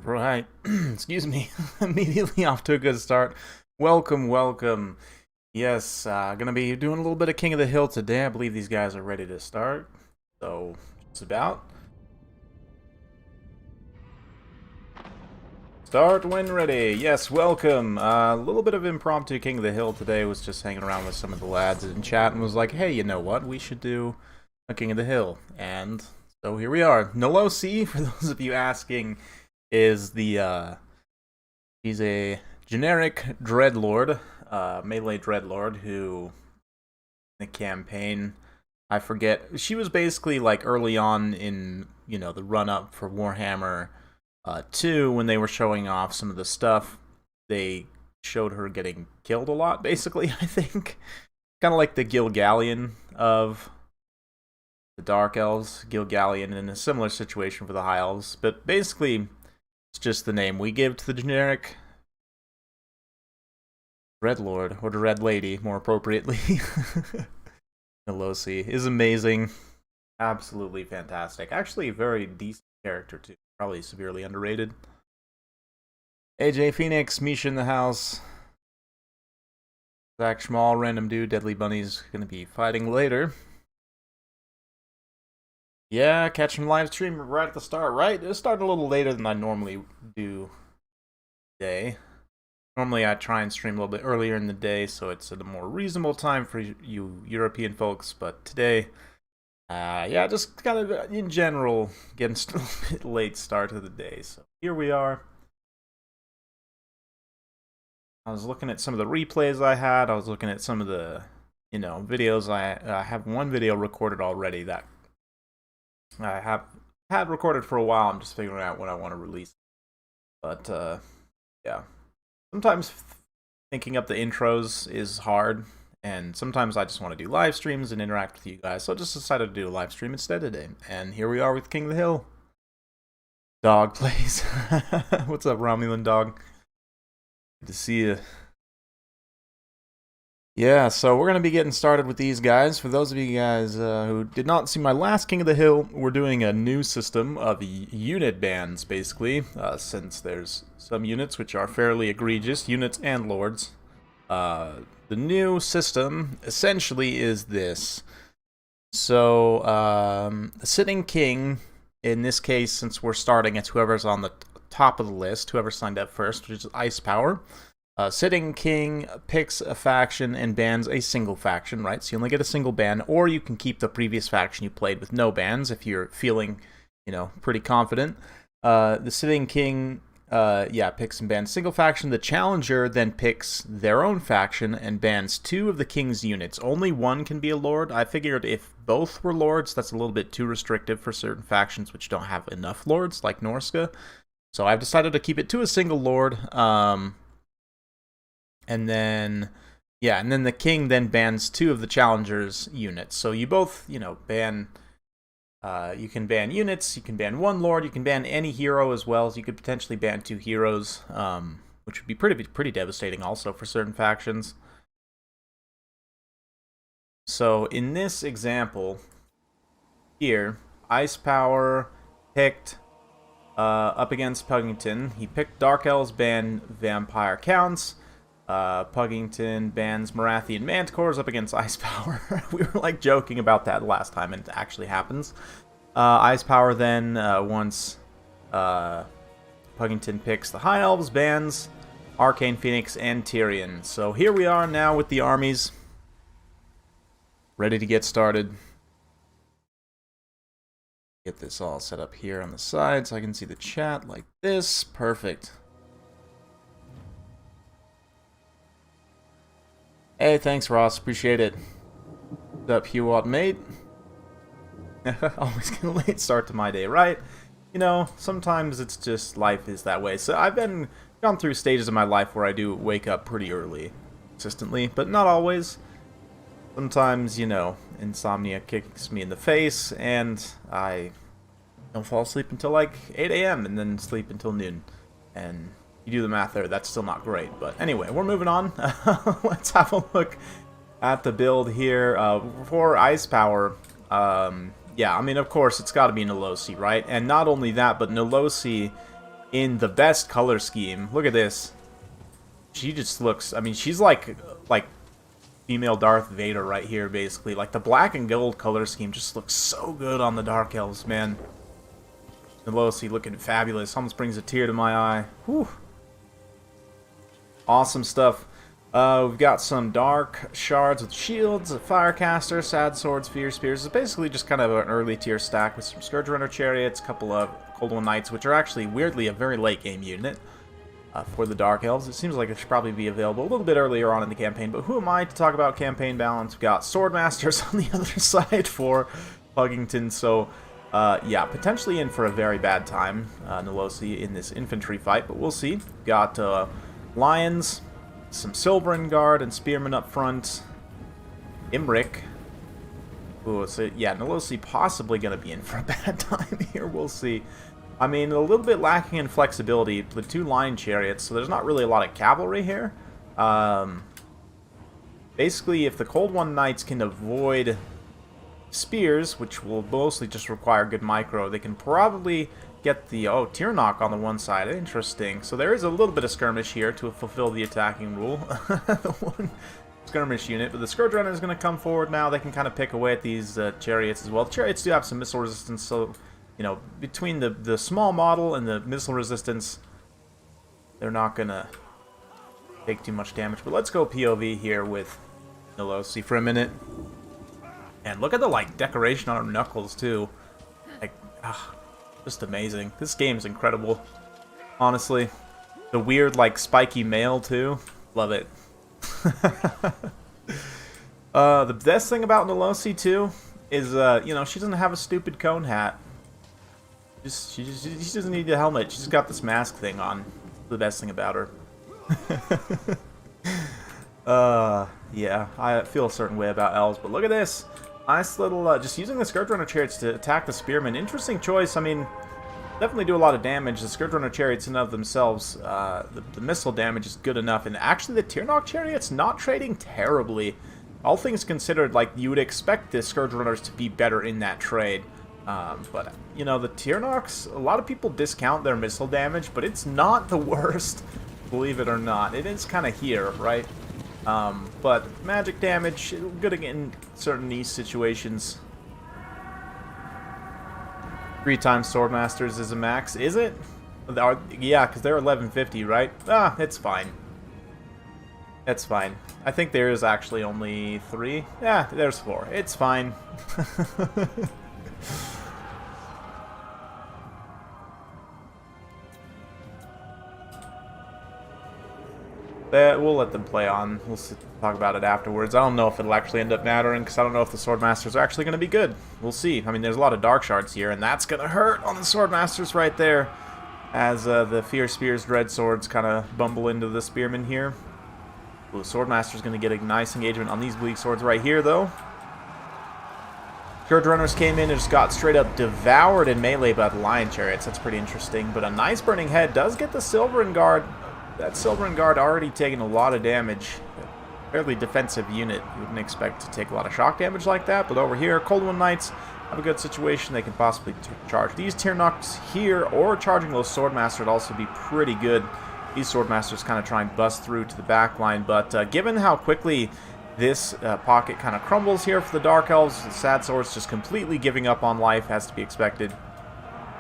Right. Excuse me. Immediately off to a good start. Welcome, welcome. Yes, gonna be doing a little bit of King of the Hill today. I believe these guys are ready to start. So, it's about. Start when ready. Yes, welcome. A little bit of impromptu King of the Hill today. Was just hanging around with some of the lads in chat and was like, hey, you know what? We should do a King of the Hill. And so here we are. Nelosi, for those of you asking, is the he's a generic dreadlord, melee dreadlord who in the campaign, I forget, she was basically like early on in, you know, the run up for Warhammer 2 when they were showing off some of the stuff. They showed her getting killed a lot, basically. I think kind of like the Gilgallian of the Dark Elves, Gilgallian in a similar situation for the High Elves, but basically it's just the name we give to the generic Dreadlord, or the Red Lady, more appropriately. Nelosi is amazing. Absolutely fantastic. Actually, a very decent character, too. Probably severely underrated. AJ Phoenix, Misha in the house. Zach Schmal, random dude, Deadly Bunny's gonna be fighting later. Yeah, catching live stream right at the start, right? It started a little later than I normally do today. Normally I try and stream a little bit earlier in the day, so it's at a more reasonable time for you European folks, but today, yeah, just kind of in general, getting a little bit late start to the day, so here we are. I was looking at some of the replays I had, I was looking at some of the, you know, videos. I have one video recorded already that I have had recorded for a while. I'm just figuring out when I want to release. But, yeah. Sometimes thinking up the intros is hard, and sometimes I just want to do live streams and interact with you guys, so I just decided to do a live stream instead today. And here we are with King of the Hill. Dog plays. What's up, Romulan Dog? Good to see you. Yeah, so we're going to be getting started with these guys. For those of you guys who did not see my last King of the Hill, we're doing a new system of unit bans, basically, since there's some units which are fairly egregious, units and lords. The new system, essentially, is this. So, the sitting king, in this case, since we're starting, it's whoever's on the top of the list, whoever signed up first, which is Ice Power. Sitting king picks a faction and bans a single faction, right? So you only get a single ban, or you can keep the previous faction you played with no bans if you're feeling, you know, pretty confident. The sitting king, yeah, picks and bans single faction. The challenger then picks their own faction and bans 2 of the king's units. Only one can be a lord. I figured if both were lords, that's a little bit too restrictive for certain factions which don't have enough lords, like Norska. So I've decided to keep it to a single lord. And then, yeah, and then the king then bans 2 of the challenger's units. So you both, you know, ban, you can ban units, you can ban 1 lord, you can ban any hero as well. So you could potentially ban 2 heroes, which would be pretty devastating also for certain factions. So in this example here, Ice Power picked up against Puggington. He picked Dark Elves, ban Vampire Counts. Puggington bans Marathian Manticores up against Ice Power. We were like joking about that last time, and it actually happens. Ice Power then, once Puggington picks the High Elves, Bands, Arcane Phoenix, and Tyrion. So here we are now with the armies, ready to get started. Get this all set up here on the side so I can see the chat like this. Perfect. Hey, thanks, Ross. Appreciate it. What's up, Hewott, mate? Always get a late start to my day, right? You know, sometimes it's just life is that way. So I've gone through stages of my life where I do wake up pretty early, consistently, but not always. Sometimes, you know, insomnia kicks me in the face, and I don't fall asleep until like 8 a.m. and then sleep until noon. And you do the math there, that's still not great. But anyway, we're moving on. Let's have a look at the build here. For Ice Power, yeah, I mean, of course, it's got to be Nelosi, right? And not only that, but Nelosi in the best color scheme. Look at this. She just looks, I mean, she's like female Darth Vader right here, basically. Like, the black and gold color scheme just looks so good on the Dark Elves, man. Nelosi looking fabulous. Almost brings a tear to my eye. Whew. Awesome stuff. We've got some dark shards with shields, a firecaster, sad swords, fear spears. It's basically just kind of an early tier stack with some Scourge Runner chariots, a couple of Cold One Knights, which are actually weirdly a very late game unit for the Dark Elves. It seems like it should probably be available a little bit earlier on in the campaign, but who am I to talk about campaign balance? We've got Swordmasters on the other side for Puggington, so yeah, potentially in for a very bad time, Nelosi in this infantry fight, but we'll see. We've got Lions, some Silverin Guard and Spearmen up front. Imric. Ooh, so yeah, Nelosi possibly going to be in for a bad time here. We'll see. I mean, a little bit lacking in flexibility. The two line chariots, so there's not really a lot of cavalry here. Basically, if the Cold One Knights can avoid spears, which will mostly just require good micro, they can probably get the, oh, tear knock on the one side. Interesting. So there is a little bit of skirmish here to fulfill the attacking rule. The one skirmish unit, but the Scourge Runner is going to come forward now. They can kind of pick away at these chariots as well. The chariots do have some missile resistance, so, you know, between the small model and the missile resistance, they're not going to take too much damage. But let's go POV here with Nelosi for a minute. And look at the, like, decoration on her knuckles, too. Like, just amazing. This game's incredible, honestly. The weird, like, spiky mail, too. Love it. The best thing about Nelosi, too, is, you know, she doesn't have a stupid cone hat. She doesn't need a helmet. She's got this mask thing on. The best thing about her. Yeah, I feel a certain way about elves, but look at this. Nice little, just using the Scourge Runner chariots to attack the Spearmen. Interesting choice. I mean, definitely do a lot of damage. The Scourge Runner chariots in and of themselves, the missile damage is good enough. And actually, the Tear Knock chariots not trading terribly. All things considered, like, you would expect the Scourge Runners to be better in that trade. But, you know, the Tear Knocks, a lot of people discount their missile damage, but it's not the worst, believe it or not. It is kind of here, right? But magic damage, good in certain niche situations. 3 times Swordmasters is a max, is it? Yeah, because they're 1150, right? Ah, it's fine. It's fine. I think there is actually only 3. Yeah, there's 4. It's fine. We'll let them play on. We'll talk about it afterwards. I don't know if it'll actually end up mattering, because I don't know if the Swordmasters are actually going to be good. We'll see. I mean, there's a lot of Dark Shards here, and that's going to hurt on the Swordmasters right there, as the Fear Spears Dread Swords kind of bumble into the Spearmen here. Ooh, Swordmaster's going to get a nice engagement on these Bleak Swords right here, though. Scourge Runners came in and just got straight up devoured in melee by the Lion Chariots. That's pretty interesting. But a nice Burning Head does get the Silverin Guard. That Silverin Guard already taking a lot of damage. Fairly defensive unit. You wouldn't expect to take a lot of shock damage like that. But over here, Cold One Knights have a good situation. They can possibly charge these Tear Knocks here, or charging those Swordmaster would also be pretty good. These Swordmasters kind of try and bust through to the back line. But given how quickly this pocket kind of crumbles here for the Dark Elves, the Sad Swords just completely giving up on life, as to be expected.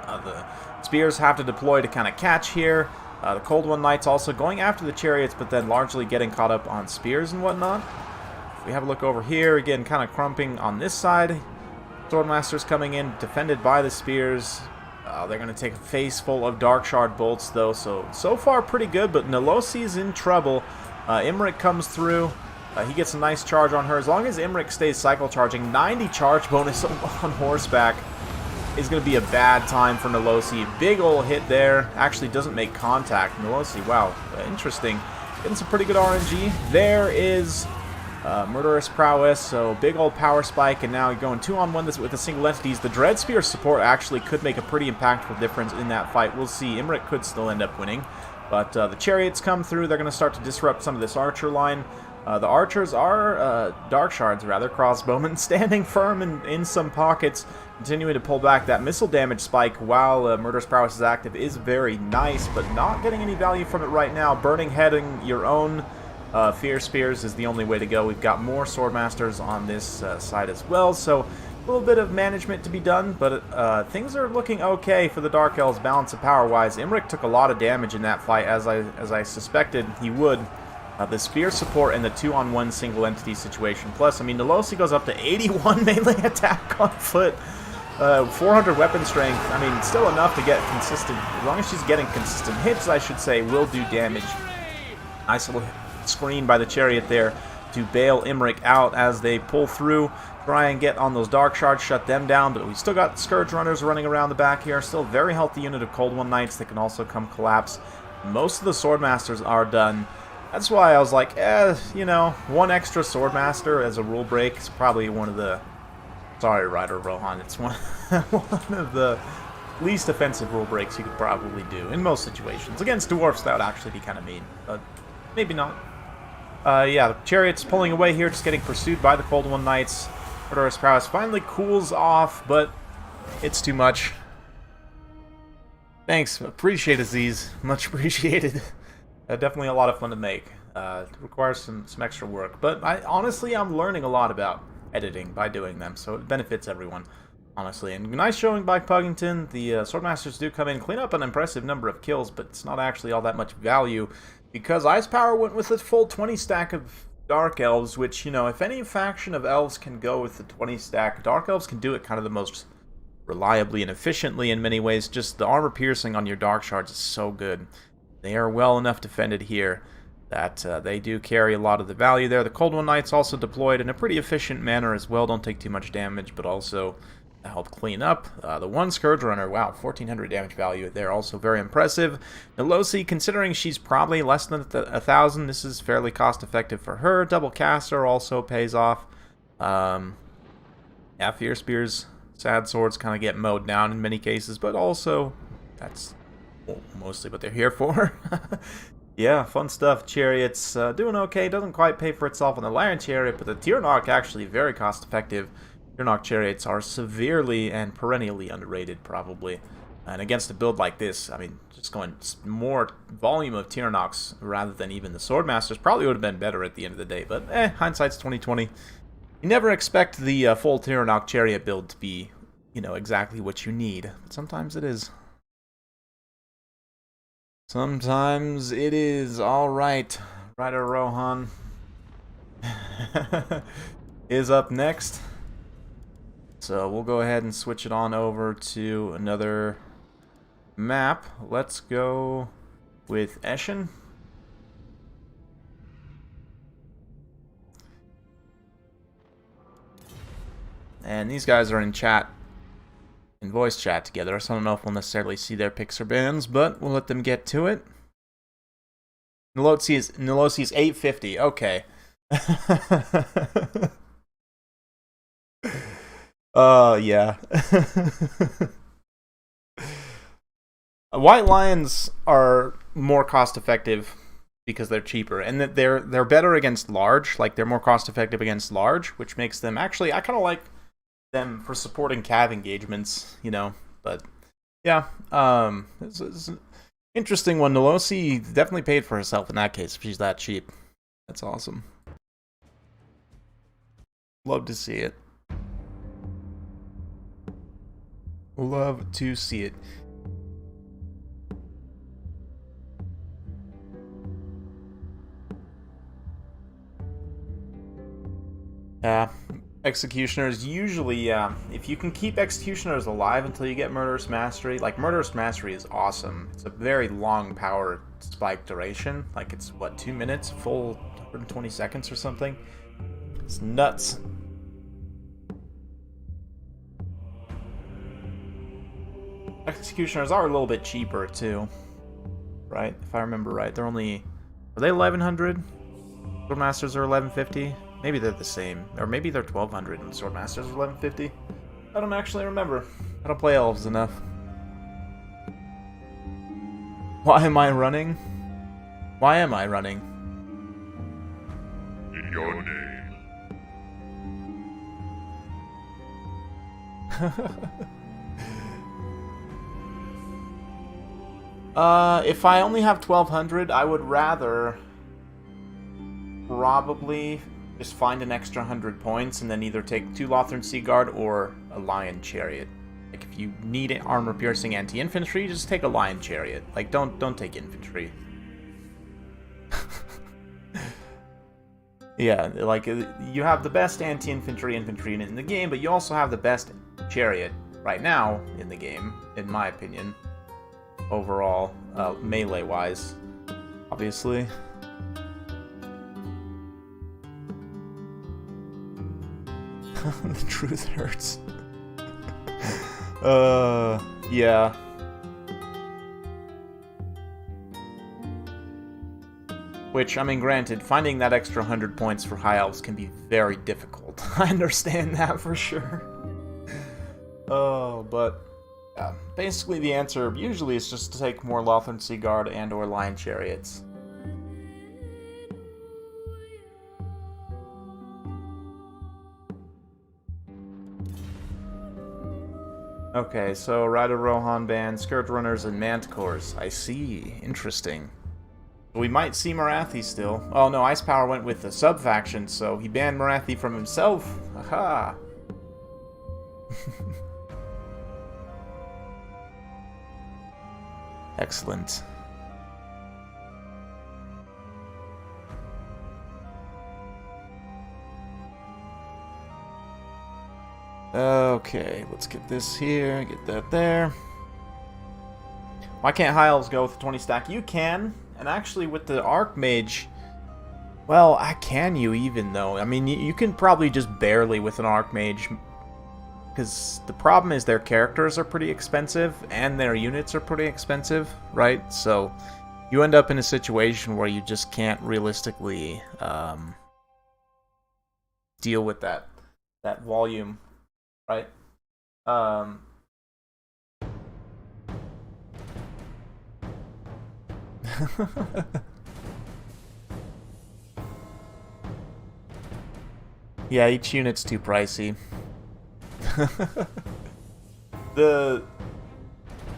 The Spears have to deploy to kind of catch here. The KotH Knights also going after the chariots, but then largely getting caught up on spears and whatnot. If we have a look over here, again, kind of crumping on this side. Swordmasters coming in, defended by the spears. They're going to take a face full of Dark Shard bolts, though, so far pretty good, but Nelosi's in trouble. Imrik comes through. He gets a nice charge on her. As long as Imrik stays cycle charging, 90 charge bonus on horseback is going to be a bad time for Nelosi. Big ol' hit there. Actually doesn't make contact. Nelosi, wow, interesting. Getting some pretty good RNG. There is Murderous Prowess, so big old power spike, and now you're going 2-on-1 with the single entities. The Dread Spear support actually could make a pretty impactful difference in that fight. We'll see. Imrik could still end up winning, but the chariots come through. They're going to start to disrupt some of this archer line. The archers are Dark Shards, rather, crossbowmen, standing firm in some pockets, continuing to pull back. That missile damage spike while Murderous Prowess is active is very nice, but not getting any value from it right now. Burning heading your own Fear Spears is the only way to go. We've got more Swordmasters on this side as well, so a little bit of management to be done, but things are looking okay for the Dark Elves, balance of power-wise. Imrik took a lot of damage in that fight, as I suspected he would. The spear support and the 2-on-1 single entity situation. Plus, I mean, Nelosi goes up to 81 melee attack on foot. 400 weapon strength. I mean, still enough to get consistent. As long as she's getting consistent hits, I should say, will do damage. Nice little screen by the chariot there to bail Imrik out as they pull through. Try and get on those Dark Shards, shut them down. But we still got Scourge Runners running around the back here. Still a very healthy unit of KotH Knights that can also come collapse. Most of the Swordmasters are done. That's why I was like, you know, one extra Swordmaster as a rule break is probably one of the... Sorry, Ryder Rohan, it's one of the least offensive rule breaks you could probably do in most situations. Against Dwarfs, that would actually be kind of mean, but maybe not. Yeah, the Chariot's pulling away here, just getting pursued by the KotH Knights. Murderous Prowess finally cools off, but it's too much. Thanks, appreciate it, Aziz. Much appreciated. Definitely a lot of fun to make. It requires some extra work, but honestly, I'm learning a lot about editing by doing them, so it benefits everyone, honestly. And nice showing by Puggington. The Swordmasters do come in, clean up an impressive number of kills, but it's not actually all that much value, because Ice Power went with a full 20 stack of Dark Elves, which, you know, if any faction of Elves can go with the 20 stack, Dark Elves can do it kind of the most reliably and efficiently in many ways. Just the armor piercing on your Dark Shards is so good. They are well enough defended here that they do carry a lot of the value there. The KotH Knights also deployed in a pretty efficient manner as well. Don't take too much damage, but also help clean up. The one Scourge Runner, wow, 1,400 damage value there, also very impressive. Nelosi, considering she's probably less than 1,000, this is fairly cost-effective for her. Double Caster also pays off. Yeah, Fear Spears, Sad Swords kind of get mowed down in many cases, but also that's... mostly what they're here for. Yeah, fun stuff. Chariots doing okay. Doesn't quite pay for itself on the Lion Chariot, but the Tyrnok actually very cost effective. Tyrnok chariots are severely and perennially underrated, probably. And against a build like this, I mean, just going more volume of Tyrnoks rather than even the Swordmasters probably would have been better at the end of the day. But hindsight's 20/20. You never expect the full Tyrnok chariot build to be, you know, exactly what you need. But sometimes it is. Sometimes it is. Alright. Ryder Rohan is up next. So we'll go ahead and switch it on over to another map. Let's go with Eschen. And these guys are in chat. In voice chat together, so I don't know if we'll necessarily see their picks or bans, but we'll let them get to it. Nelosi is 850. Okay. Yeah. White Lions are more cost effective because they're cheaper, and that they're better against large. Like, they're more cost effective against large, which makes them actually, I kind of like them for supporting cav engagements, you know, but yeah, it's an interesting one. Nelosi definitely paid for herself in that case if she's that cheap. That's awesome. Love to see it. Love to see it. Executioners usually, if you can keep Executioners alive until you get Murderous Mastery, like, Murderous Mastery is awesome. It's a very long power spike duration. Like, it's, what, 2 minutes? Full 120 seconds or something? It's nuts. Executioners are a little bit cheaper, too. Right? If I remember right. They're only... Are they 1100? Swordmasters are 1150? Maybe they're the same. Or maybe they're 1200 and Swordmasters are 1150. I don't actually remember. I don't play elves enough. Why am I running? Why am I running? Your name. If I only have 1200, I would rather probably just find an extra 100 points and then either take 2 Lothern Seaguard or a Lion Chariot. Like, if you need an armor-piercing anti-infantry, just take a Lion Chariot. Like, don't take infantry. Yeah, like, you have the best anti-infantry unit in the game, but you also have the best chariot right now in the game, in my opinion. Overall, melee-wise, obviously. The truth hurts. Yeah. Which, I mean, granted, finding that extra 100 points for High Elves can be very difficult. I understand that for sure. Oh, but... yeah, basically the answer usually is just to take more Lothern Seaguard and or Lion Chariots. Okay, so Rider Rohan Band, Scourge Runners, and Manticores. I see. Interesting. We might see Morathi still. Oh no, Ice Power went with the sub-faction, so he banned Morathi from himself. Aha! Excellent. Okay, let's get this here, get that there. Why can't High Elves go with 20 stack? You can, and actually with the Archmage, well, can you even though? I mean, you can probably just barely with an Archmage, because the problem is their characters are pretty expensive, and their units are pretty expensive, right? So you end up in a situation where you just can't realistically deal with that volume, right? Yeah, each unit's too pricey. The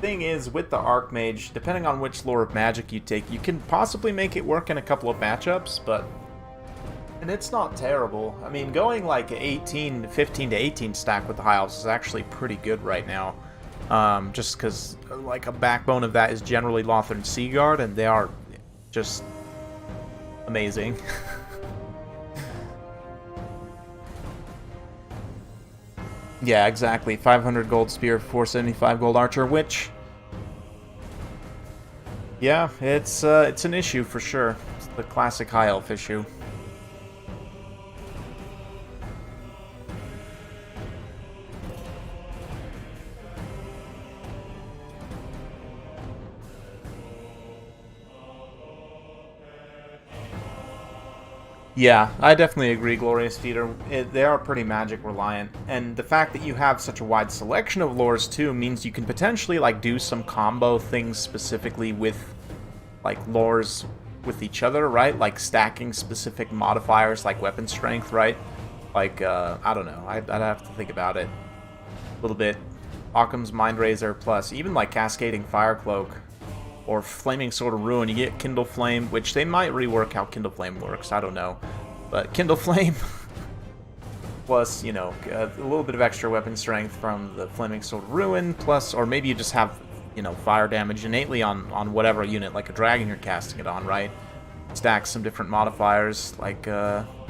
thing is, with the Archmage, depending on which lore of magic you take, you can possibly make it work in a couple of matchups, but... and it's not terrible. I mean, going like 15 to 18 stack with the High Elves is actually pretty good right now. Just because, like, a backbone of that is generally Lothern Seaguard, and they are just amazing. Yeah, exactly. 500 gold spear, 475 gold archer, which... yeah, it's an issue for sure. It's the classic High Elf issue. Yeah, I definitely agree, Glorious Feeder. They are pretty magic reliant, and the fact that you have such a wide selection of lores too means you can potentially like do some combo things specifically with like lores with each other, right? Like stacking specific modifiers like weapon strength, right? Like I don't know, I'd have to think about it a little bit. Occam's Mind Razor plus even like Cascading Fire Cloak. Or Flaming Sword of Ruin, you get Kindle Flame, which they might rework how Kindle Flame works, I don't know. But Kindle Flame, plus, you know, a little bit of extra weapon strength from the Flaming Sword of Ruin, plus, or maybe you just have, you know, fire damage innately on whatever unit, like a dragon you're casting it on, right? Stack some different modifiers, like,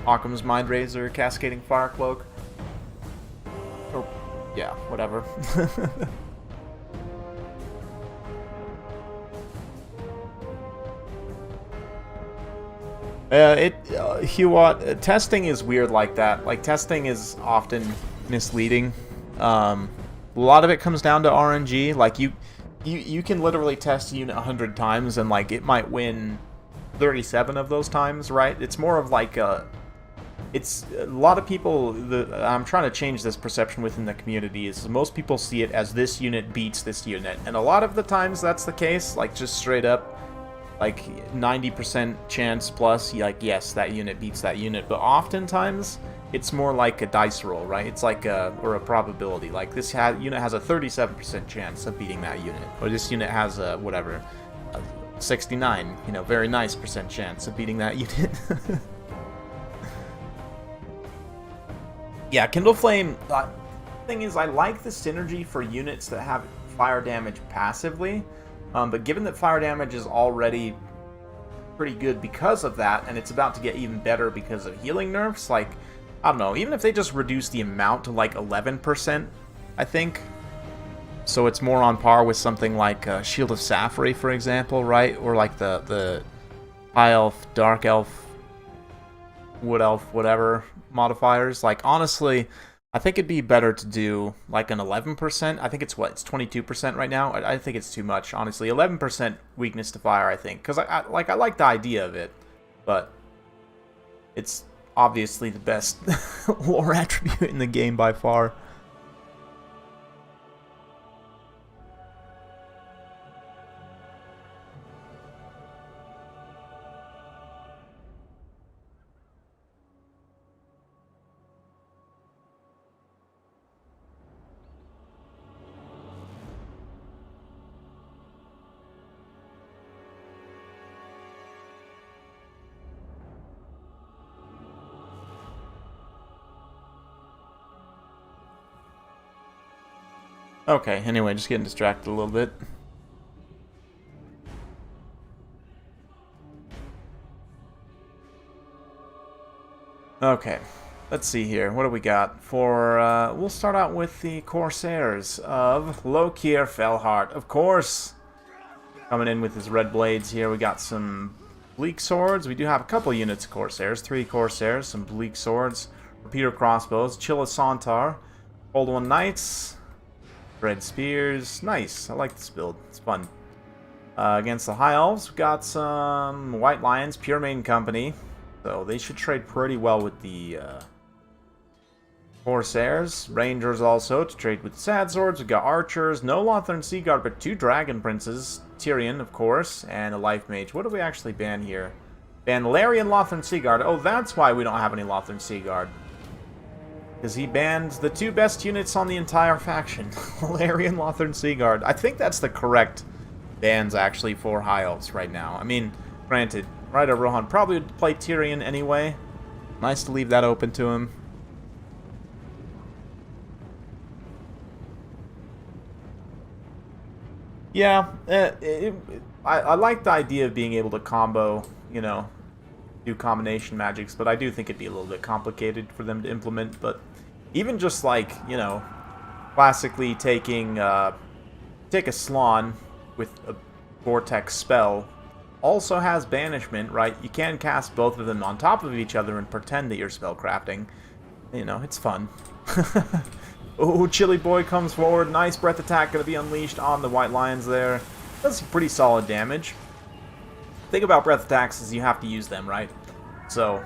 Occam's Mind Razor, Cascading Fire Cloak. Or, yeah, whatever. Testing is weird like that. Like, testing is often misleading. A lot of it comes down to RNG. Like, you can literally test a unit 100 times, and, like, it might win 37 of those times, right? It's more of, like, it's a lot of people. I'm trying to change this perception within the community. Is most people see it as this unit beats this unit, and a lot of the times that's the case. Like, just straight up, like 90% chance plus, like, yes, that unit beats that unit. But oftentimes it's more like a dice roll, right? It's like a probability. Like, this unit has a 37% chance of beating that unit, or this unit has a whatever, a 69, very nice percent chance of beating that unit. Yeah, Kindle Flame. Thing is, I like the synergy for units that have fire damage passively. But given that fire damage is already pretty good because of that, and it's about to get even better because of healing nerfs, like, I don't know, even if they just reduce the amount to like 11%, I think, so it's more on par with something like Shield of Safri, for example, right? Or like the High Elf, Dark Elf, Wood Elf, whatever modifiers. Like, honestly, I think it'd be better to do like an 11%. I think it's it's 22% right now. I think it's too much, honestly. 11% weakness to fire, I think, because I like the idea of it, but it's obviously the best lore attribute in the game by far. Okay, anyway, just getting distracted a little bit. Okay, let's see here. What do we got? We'll start out with the Corsairs of Lokir Felheart, of course. Coming in with his red blades here. We got some bleak swords. We do have a couple units of Corsairs. 3 Corsairs, some bleak swords, repeater crossbows, Chilisantar, Cold One Knights, red spears. Nice. I like this build. It's fun. Against the High Elves, we've got some White Lions, Pure Main Company. So they should trade pretty well with the Corsairs. Rangers also to trade with Sad Swords. We've got Archers. No Lothern Seaguard, but 2 Dragon Princes. Tyrion, of course, and a Life Mage. What do we actually ban here? Ban Larian Lothern Seaguard. Oh, that's why we don't have any Lothern Seaguard. Because he banned the 2 best units on the entire faction. Larian, Lothern Seaguard. I think that's the correct bans, actually, for High Elves right now. I mean, granted, Ryder Rohan probably would play Tyrion anyway. Nice to leave that open to him. Yeah, I like the idea of being able to combo, do combination magics, but I do think it'd be a little bit complicated for them to implement. But even just like, classically taking, take a Slann with a Vortex spell also has banishment, right? You can cast both of them on top of each other and pretend that you're spellcrafting. It's fun. Oh, Chili Boy comes forward. Nice breath attack going to be unleashed on the White Lions there. Does some pretty solid damage. The thing about breath attacks is you have to use them, right? So,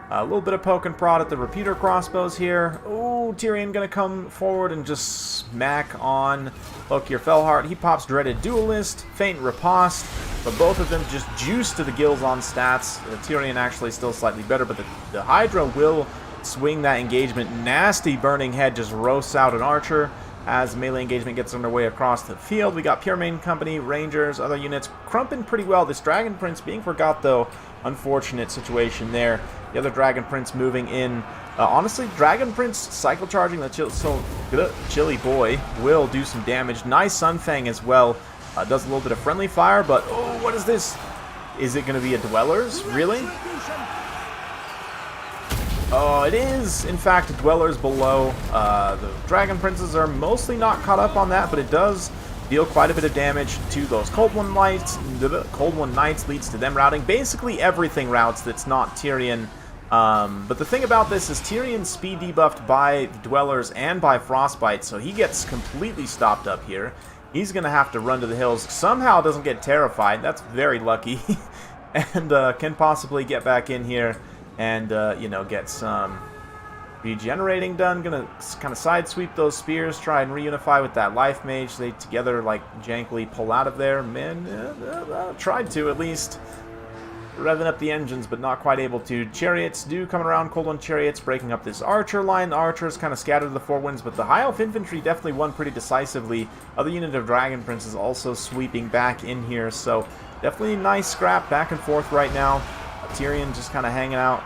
a little bit of poke and prod at the repeater crossbows here. Oh, Tyrion going to come forward and just smack on Lokir Felheart. He pops Dreaded Duelist, Faint Riposte, but both of them just juice to the gills on stats. Tyrion actually still slightly better, but the Hydra will swing that engagement. Nasty Burning Head just roasts out an Archer as melee engagement gets underway across the field. We got Pure Main Company, Rangers, other units crumping pretty well. This Dragon Prince being forgot, though. Unfortunate situation there. The other Dragon Prince moving in. Honestly, Dragon Prince cycle charging the Chili Boy will do some damage. Nice Sunfang as well. Does a little bit of friendly fire, but oh, what is this? Is it going to be a Dwellers? Really? Oh, it is, in fact, dwellers below. The Dragon Princes are mostly not caught up on that, but it does deal quite a bit of damage to those Cold One Knights. The Cold One Knights leads to them routing. Basically, everything routes that's not Tyrion. But the thing about this is Tyrion's speed debuffed by Dwellers and by Frostbite, so he gets completely stopped up here. He's going to have to run to the hills. Somehow doesn't get terrified. That's very lucky. And can possibly get back in here and, you know, get some regenerating done. Gonna kind of side sweep those spears, try and reunify with that life mage. They together, like, jankily pull out of there. Man, tried to at least. Revving up the engines, but not quite able to. Chariots do come around, Cold One Chariots, breaking up this archer line. The archers kind of scattered the four winds, but the High Elf Infantry definitely won pretty decisively. Other unit of Dragon Princes also sweeping back in here, so definitely a nice scrap back and forth right now. Tyrion just kind of hanging out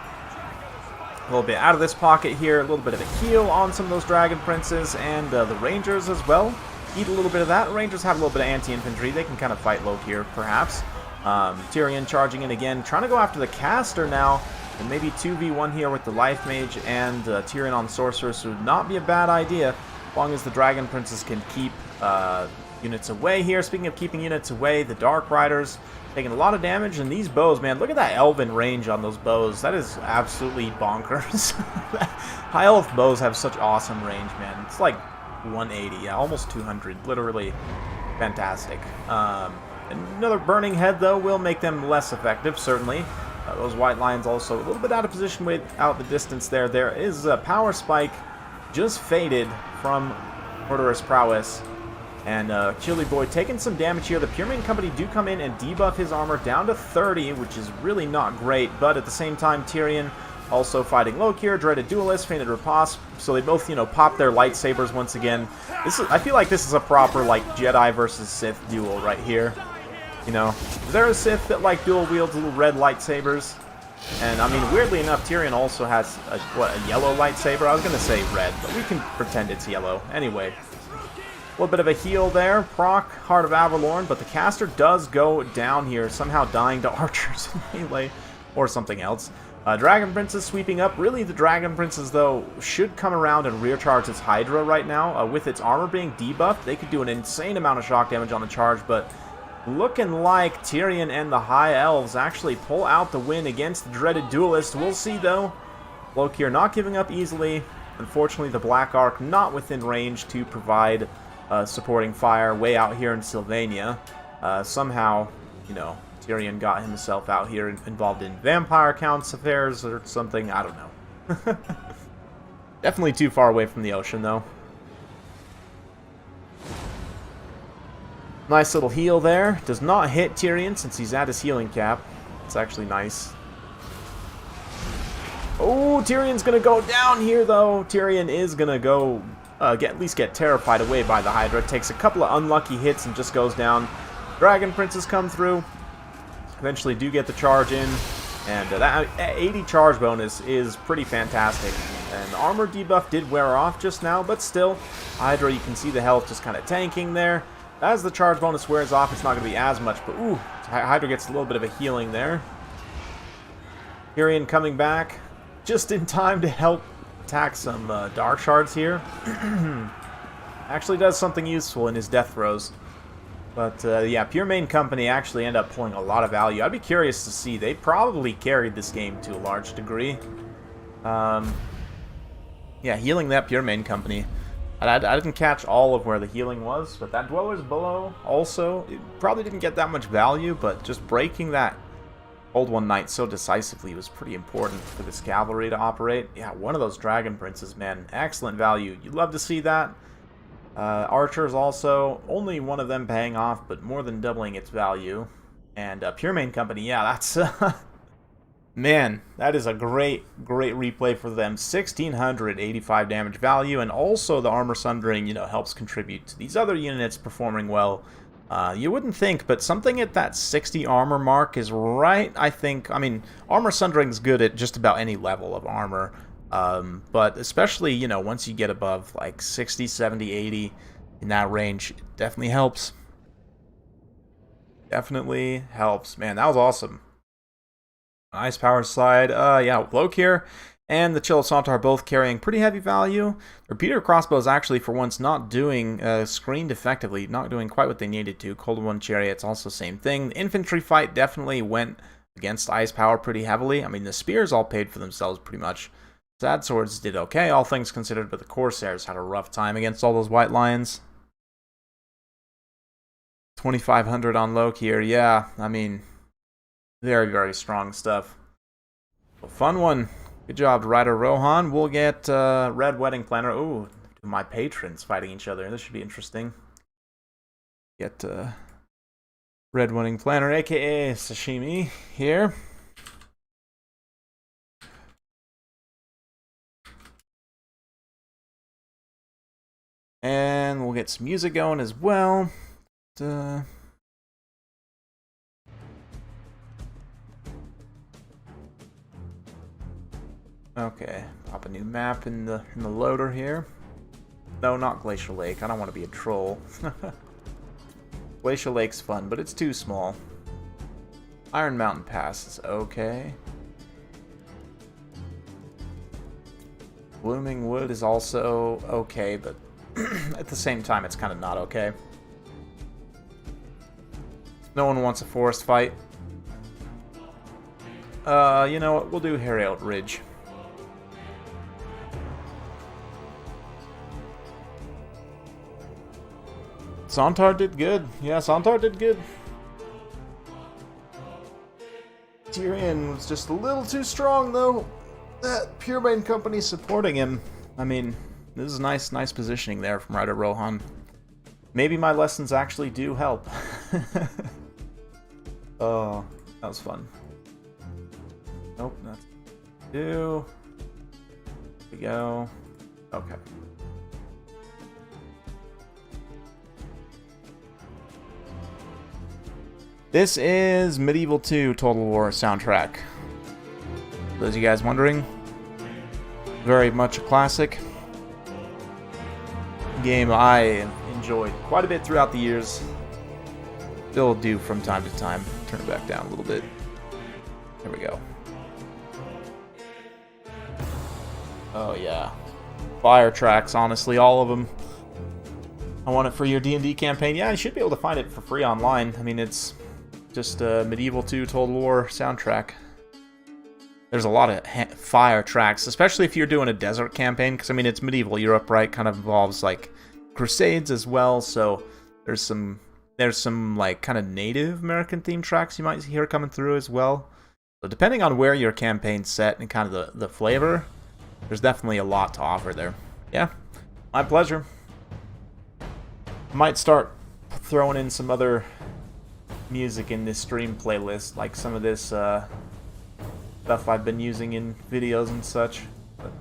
a little bit out of this pocket here. A little bit of a heal on some of those Dragon Princes, and the Rangers as well. Eat a little bit of that. Rangers have a little bit of anti-infantry. They can kind of fight low here, perhaps. Tyrion charging in again, trying to go after the caster now, and maybe 2v1 here with the Life Mage and Tyrion on Sorceress would not be a bad idea, as long as the Dragon Princes can keep units away here. Speaking of keeping units away, the Dark Riders taking a lot of damage, and these bows, man, look at that elven range on those bows. That is absolutely bonkers. High Elf bows have such awesome range, man. It's like 180, yeah, almost 200, literally fantastic. Another Burning Head, though, will make them less effective, certainly. Those White Lions also a little bit out of position out the distance there. There is a Power Spike just faded from Murderous Prowess. And Chili Boy taking some damage here. The Pure Main Company do come in and debuff his armor down to 30, which is really not great. But at the same time, Tyrion also fighting Lokir, Dreaded Duelist, Fainted Riposte. So they both, you know, pop their lightsabers once again. I feel like this is a proper, like, Jedi versus Sith duel right here. You know, is there a Sith that, like, dual wields little red lightsabers? And, I mean, weirdly enough, Tyrion also has, a yellow lightsaber? I was going to say red, but we can pretend it's yellow. Anyway, a little bit of a heal there. Proc, Heart of Avalorn, but the caster does go down here, somehow dying to archers in melee, or something else. Dragon Princes sweeping up. Really, the Dragon Princes, though, should come around and rear charge its Hydra right now. With its armor being debuffed, they could do an insane amount of shock damage on the charge, but looking like Tyrion and the High Elves actually pull out the win against the Dreaded Duelist. We'll see, though. Lokir not giving up easily. Unfortunately, the Black Ark not within range to provide supporting fire way out here in Sylvania. Somehow, you know, Tyrion got himself out here involved in Vampire Count's affairs or something. I don't know. Definitely too far away from the ocean, though. Nice little heal there. Does not hit Tyrion since he's at his healing cap. It's actually nice. Oh, Tyrion's going to go down here, though. Tyrion is going to go at least get terrified away by the Hydra. Takes a couple of unlucky hits and just goes down. Dragon Princes come through. Eventually do get the charge in. And that 80 charge bonus is pretty fantastic. And the armor debuff did wear off just now, but still, Hydra, you can see the health just kind of tanking there. As the charge bonus wears off, it's not going to be as much, but ooh, Hydra gets a little bit of a healing there. Tyrion coming back just in time to help attack some Dark Shards here. Actually does something useful in his death throws. But yeah, Pure Main Company actually end up pulling a lot of value. I'd be curious to see. They probably carried this game to a large degree. Yeah, healing that Pure Main Company. I didn't catch all of where the healing was, but that Dwellers Below also, it probably didn't get that much value, but just breaking that Old One Knight so decisively was pretty important for this cavalry to operate. Yeah, one of those Dragon Princes, man, excellent value. You'd love to see that. Archers also, only one of them paying off, but more than doubling its value. And Pure Main Company, yeah, that's... Man, that is a great replay for them. 1,685 damage value, and also the Armor Sundering, you know, helps contribute to these other units performing well. You wouldn't think, but something at that 60 armor mark is right, I think. I mean, Armor Sundering's good at just about any level of armor, but especially, you know, once you get above, like, 60, 70, 80, in that range, it definitely helps. Definitely helps. Man, that was awesome. Nice power slide. Yeah, Lokir and the Chill Sauntar both carrying pretty heavy value. The repeater crossbows actually, for once, not doing screened effectively, not doing quite what they needed to. Cold One Chariot's also same thing. The infantry fight definitely went against ice power pretty heavily. I mean, the spears all paid for themselves pretty much. Sad Swords did okay, all things considered, but the Corsairs had a rough time against all those White Lions. 2,500 on Lokier, yeah, I mean, very, very strong stuff. A fun one. Good job, Ryder Rohan. We'll get Red Wedding Planner. Ooh, my patrons fighting each other. This should be interesting. Get Red Wedding Planner, aka Sashimi, here. And we'll get some music going as well. Okay, pop a new map in the loader here. No, not Glacial Lake. I don't want to be a troll. Glacial Lake's fun, but it's too small. Iron Mountain Pass is okay. Blooming Wood is also okay, but at the same time, it's kind of not okay. No one wants a forest fight. You know what? We'll do Harryout Ridge. Sauntar did good. Yeah, Sauntar did good. Tyrion was just a little too strong, though. That Purebane Company supporting him. I mean, this is nice positioning there from Ryder Rohan. Maybe my lessons actually do help. Oh, that was fun. Nope, that's do. Here we go. Okay. This is Medieval 2 Total War soundtrack. Those of you guys wondering, very much a classic. Game I enjoyed quite a bit throughout the years. Still do from time to time. Turn it back down a little bit. There we go. Oh yeah. Fire tracks, honestly, all of them. I want it for your D&D campaign. Yeah, you should be able to find it for free online. I mean, it's just a Medieval 2 Total War soundtrack. There's a lot of fire tracks, especially if you're doing a desert campaign, because I mean it's medieval Europe, right? Kind of involves like crusades as well, so there's some like kind of Native American themed tracks you might hear coming through as well. So depending on where your campaign's set and kind of the flavor, there's definitely a lot to offer there. Yeah, my pleasure. Might start throwing in some other music in this stream playlist, like some of this stuff I've been using in videos and such. But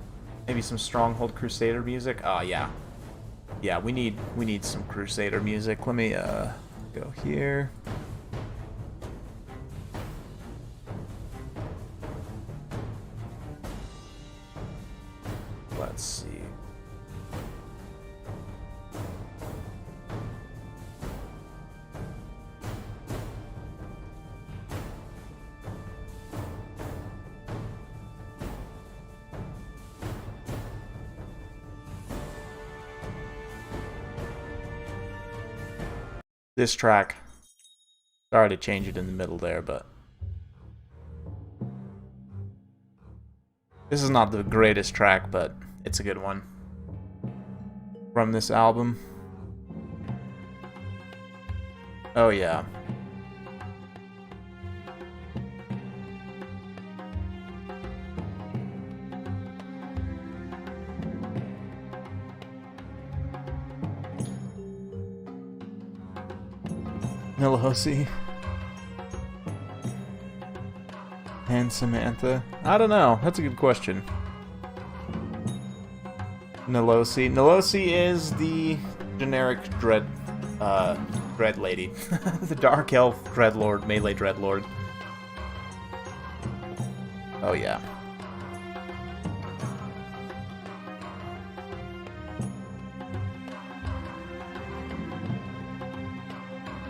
maybe some Stronghold Crusader music. Oh yeah, yeah. We need some Crusader music. Let me go here. Let's see. This track. Sorry to change it in the middle there, but this is not the greatest track, but it's a good one from this album. Oh yeah. Nelosi and Samantha. I don't know. That's a good question. Nelosi. Nelosi is the generic dread lady. The dark elf dreadlord, melee dreadlord. Oh yeah.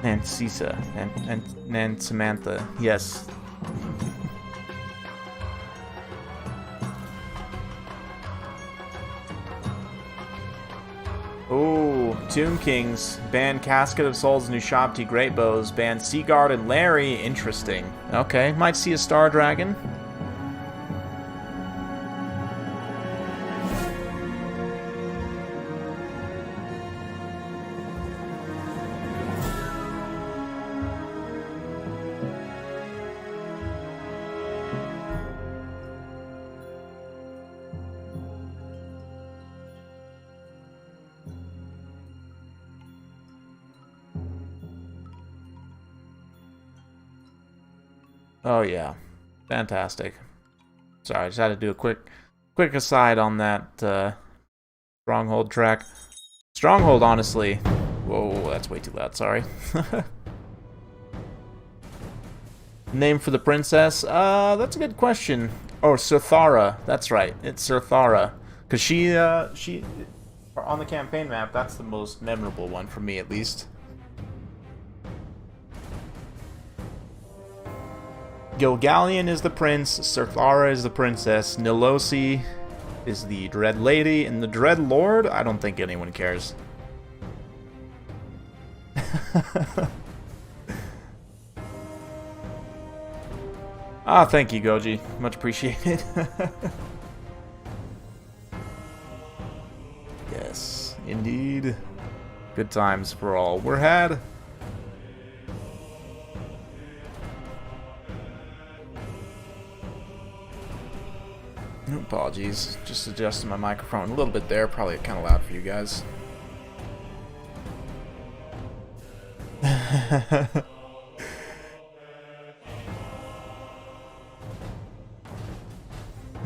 And Sisa and Samantha, yes. Ooh, Tomb Kings. Ban Casket of Souls and Ushabti Great Bows. Ban Seaguard and Larry. Interesting. Okay, might see a Star Dragon. Oh yeah, fantastic. Sorry, I just had to do a quick aside on that Stronghold track. Stronghold, honestly. Whoa, that's way too loud. Sorry. Name for the princess? That's a good question. Oh, Surthara. That's right. It's Surthara, because she on the campaign map. That's the most memorable one for me, at least. Gilgallion is the prince, Surthara is the princess, Nelosi is the Dread Lady, and the Dread Lord? I don't think anyone cares. Ah, thank you, Goji. Much appreciated. Yes, indeed. Good times for all were had. Apologies, just adjusting my microphone a little bit there, probably kind of loud for you guys.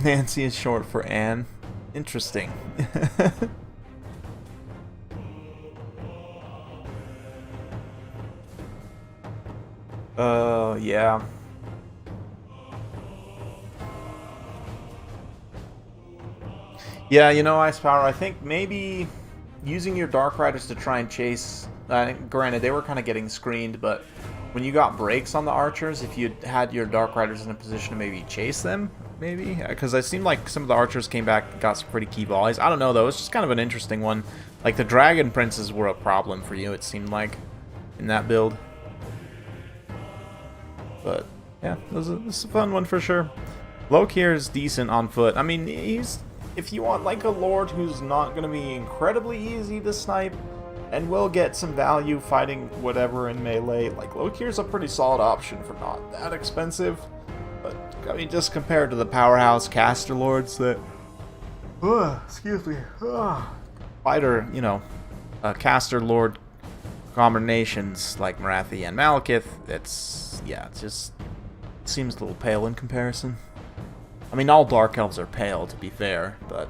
Nancy is short for Anne. Interesting. Yeah. Yeah, you know, Ice Power, I think maybe using your Dark Riders to try and chase... granted, they were kind of getting screened, but when you got breaks on the archers, if you had your Dark Riders in a position to maybe chase them, maybe? Because it seemed like some of the archers came back and got some pretty key volleys. I don't know, though. It's just kind of an interesting one. Like, the Dragon Princes were a problem for you, it seemed like, in that build. But, yeah, this is a fun one for sure. Lokir is decent on foot. I mean, he's... If you want, like, a Lord who's not going to be incredibly easy to snipe and will get some value fighting whatever in melee, like, Lokir's a pretty solid option for not that expensive. But, I mean, just compared to the powerhouse caster lords that... excuse me. Fighter, you know, caster lord combinations like Marathi and Malekith, it's... Yeah, it just seems a little pale in comparison. I mean, all Dark Elves are pale, to be fair, but...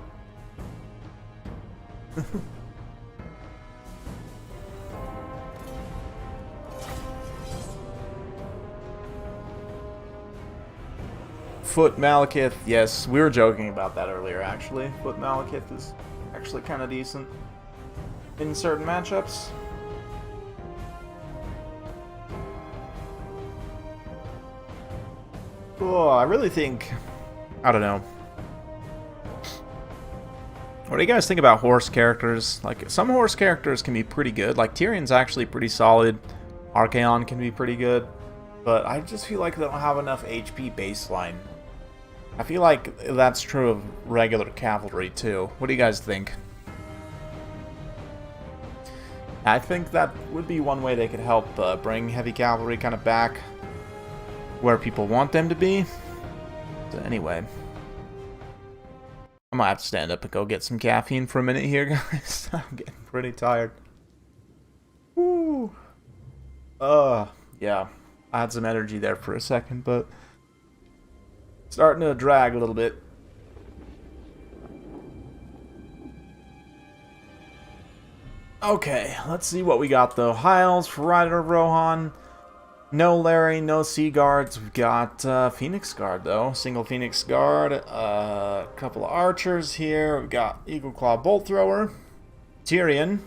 Foot Malekith, yes, we were joking about that earlier, actually. Foot Malekith is actually kind of decent in certain matchups. Oh, I really think... I don't know. What do you guys think about horse characters? Like, some horse characters can be pretty good. Like, Tyrion's actually pretty solid. Archaon can be pretty good. But I just feel like they don't have enough HP baseline. I feel like that's true of regular cavalry, too. What do you guys think? I think that would be one way they could help bring heavy cavalry kind of back where people want them to be. So anyway, I might have to stand up and go get some caffeine for a minute here, guys. I'm getting pretty tired. Woo. Yeah, I had some energy there for a second, but starting to drag a little bit. Okay, let's see what we got though. Hiles for Rider of Rohan. No Larry, no Sea Guards. We've got Phoenix Guard, though. Single Phoenix Guard. A couple of archers here. We've got Eagle Claw Bolt Thrower. Tyrion.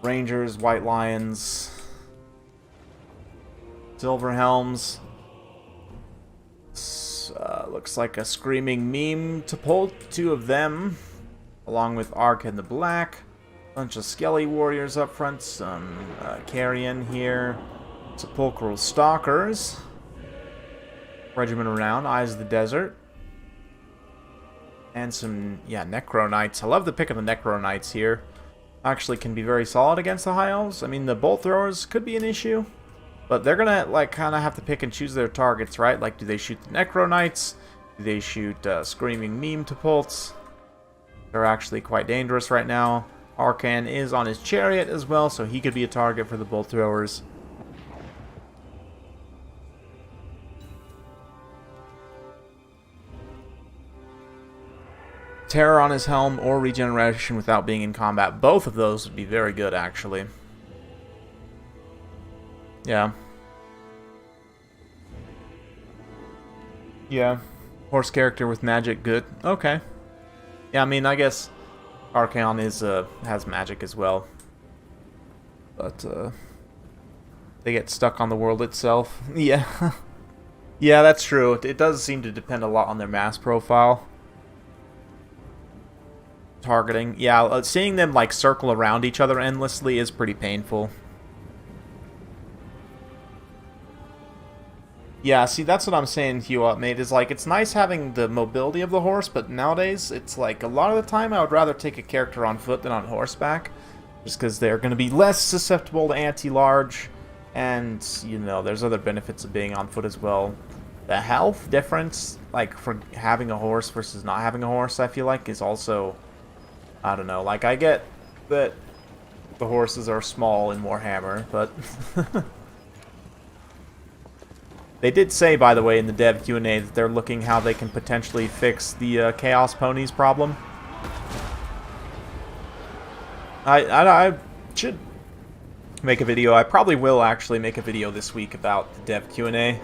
Rangers, White Lions. Silver Helms. Looks like a Screaming Meme to pull. Two of them. Along with Ark and the Black. Bunch of Skelly warriors up front, some Carrion here, Sepulchral Stalkers, Regiment around, Eyes of the Desert, and some, yeah, Necro Knights. I love the pick of the Necro Knights here. Actually can be very solid against the High Elves. I mean, the Bolt Throwers could be an issue, but they're gonna, like, kind of have to pick and choose their targets, right? Like, do they shoot the Necro Knights? Do they shoot Screaming Meme Tapults? They're actually quite dangerous right now. Arcan is on his chariot as well, so he could be a target for the Bolt Throwers. Terror on his helm or regeneration without being in combat. Both of those would be very good, actually. Yeah. Yeah. Horse character with magic, good. Okay. Yeah, I mean, I guess Archaon is has magic as well, but they get stuck on the world itself. Yeah, yeah, that's true. It does seem to depend a lot on their mass profile. Targeting, yeah, seeing them like circle around each other endlessly is pretty painful. Yeah, see, that's what I'm saying to you, mate, is like, it's nice having the mobility of the horse, but nowadays, it's like, a lot of the time, I would rather take a character on foot than on horseback, just because they're going to be less susceptible to anti-large, and, you know, there's other benefits of being on foot as well. The health difference, like, for having a horse versus not having a horse, I feel like, is also, I don't know, like, I get that the horses are small in Warhammer, but... They did say, by the way, in the dev Q&A that they're looking how they can potentially fix the Chaos Ponies problem. I should make a video. I probably will actually make a video this week about the dev Q&A.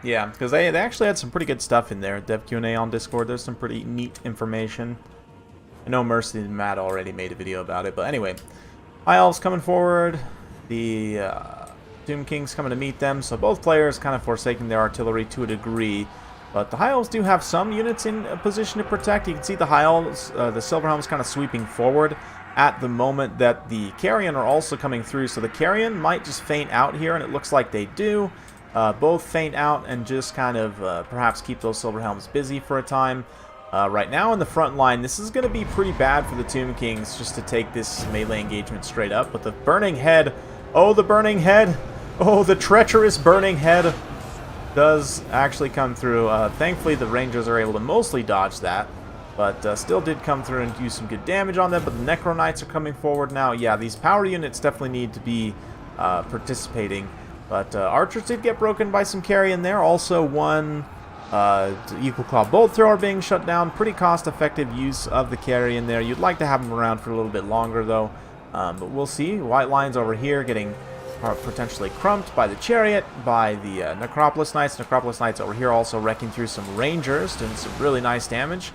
Yeah, because they actually had some pretty good stuff in there. Dev Q&A on Discord. There's some pretty neat information. I know Mercy and Matt already made a video about it, but anyway. High Elves coming forward, the Tomb King's coming to meet them, so both players kind of forsaking their artillery to a degree, but the High Elves do have some units in a position to protect. You can see the High Elves, the Silverhelm's kind of sweeping forward at the moment that the Carrion are also coming through, so the Carrion might just feint out here, and it looks like they do. Both feint out and just kind of perhaps keep those Silverhelms busy for a time. Right now in the front line, this is going to be pretty bad for the Tomb Kings just to take this melee engagement straight up. But the Burning Head, oh, the Burning Head, oh, the treacherous Burning Head does actually come through. Thankfully, the Rangers are able to mostly dodge that, but still did come through and do some good damage on them. But the Necro Knights are coming forward now. Yeah, these power units definitely need to be participating. But Archers did get broken by some carrion there. Also one... Equal Claw Bolt Thrower being shut down. Pretty cost-effective use of the Carrion there. You'd like to have them around for a little bit longer, though. But we'll see. White Lions over here getting potentially crumped by the Chariot, by the Necropolis Knights. Necropolis Knights over here also wrecking through some Rangers, doing some really nice damage,